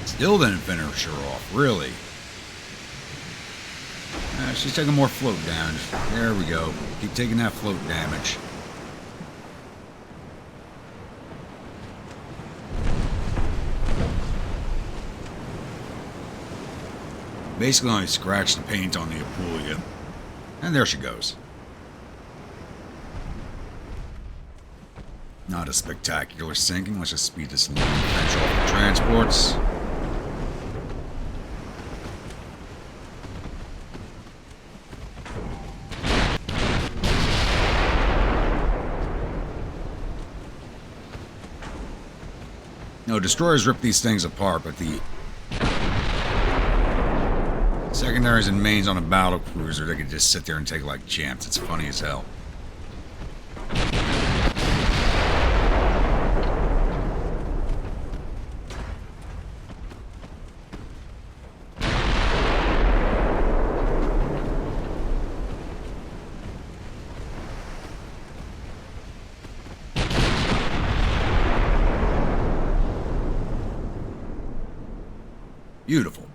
Speaker 1: Still didn't finish her off, really. She's taking more float damage. There we go. Keep taking that float damage. Basically only scratched the paint on the Apulia. And there she goes. Not a spectacular sinking. Let's just speed this along and finish off the transports. No, destroyers rip these things apart, but the secondaries and mains on a battle cruiser, they can just sit there and take like champs. It's funny as hell. Beautiful.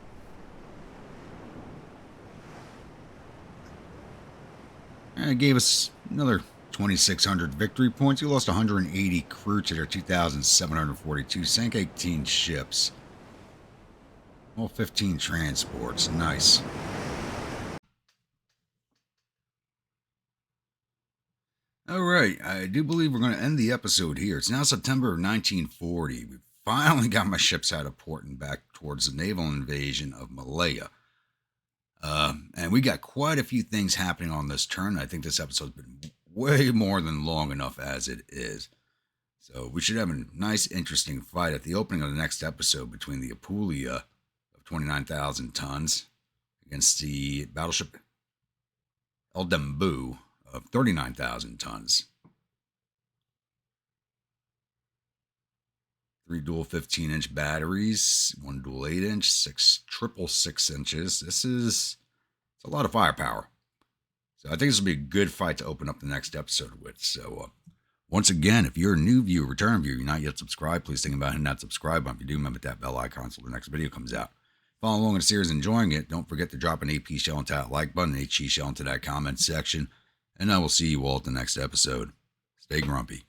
Speaker 1: And it gave us another 2,600 victory points. We lost 180 crew to their 2,742. Sank 18 ships. Well, 15 transports. Nice. Alright, I do believe we're going to end the episode here. It's now September of 1940. We finally got my ships out of port and back towards the naval invasion of Malaya. And we got quite a few things happening on this turn. I think this episode's been way more than long enough as it is. So we should have a nice, interesting fight at the opening of the next episode between the Apulia of 29,000 tons against the battleship El Dembu of 39,000 tons. 3 dual 15-inch batteries, 1 dual 8-inch, 6 triple 6-inches. It's a lot of firepower. So I think this will be a good fight to open up the next episode with. So once again, if you're a new viewer, return viewer, you're not yet subscribed, please think about hitting that subscribe button. If you do, remember that bell icon so the next video comes out. Follow along in the series, enjoying it. Don't forget to drop an AP shell into that like button, an HE shell into that comment section. And I will see you all at the next episode. Stay grumpy.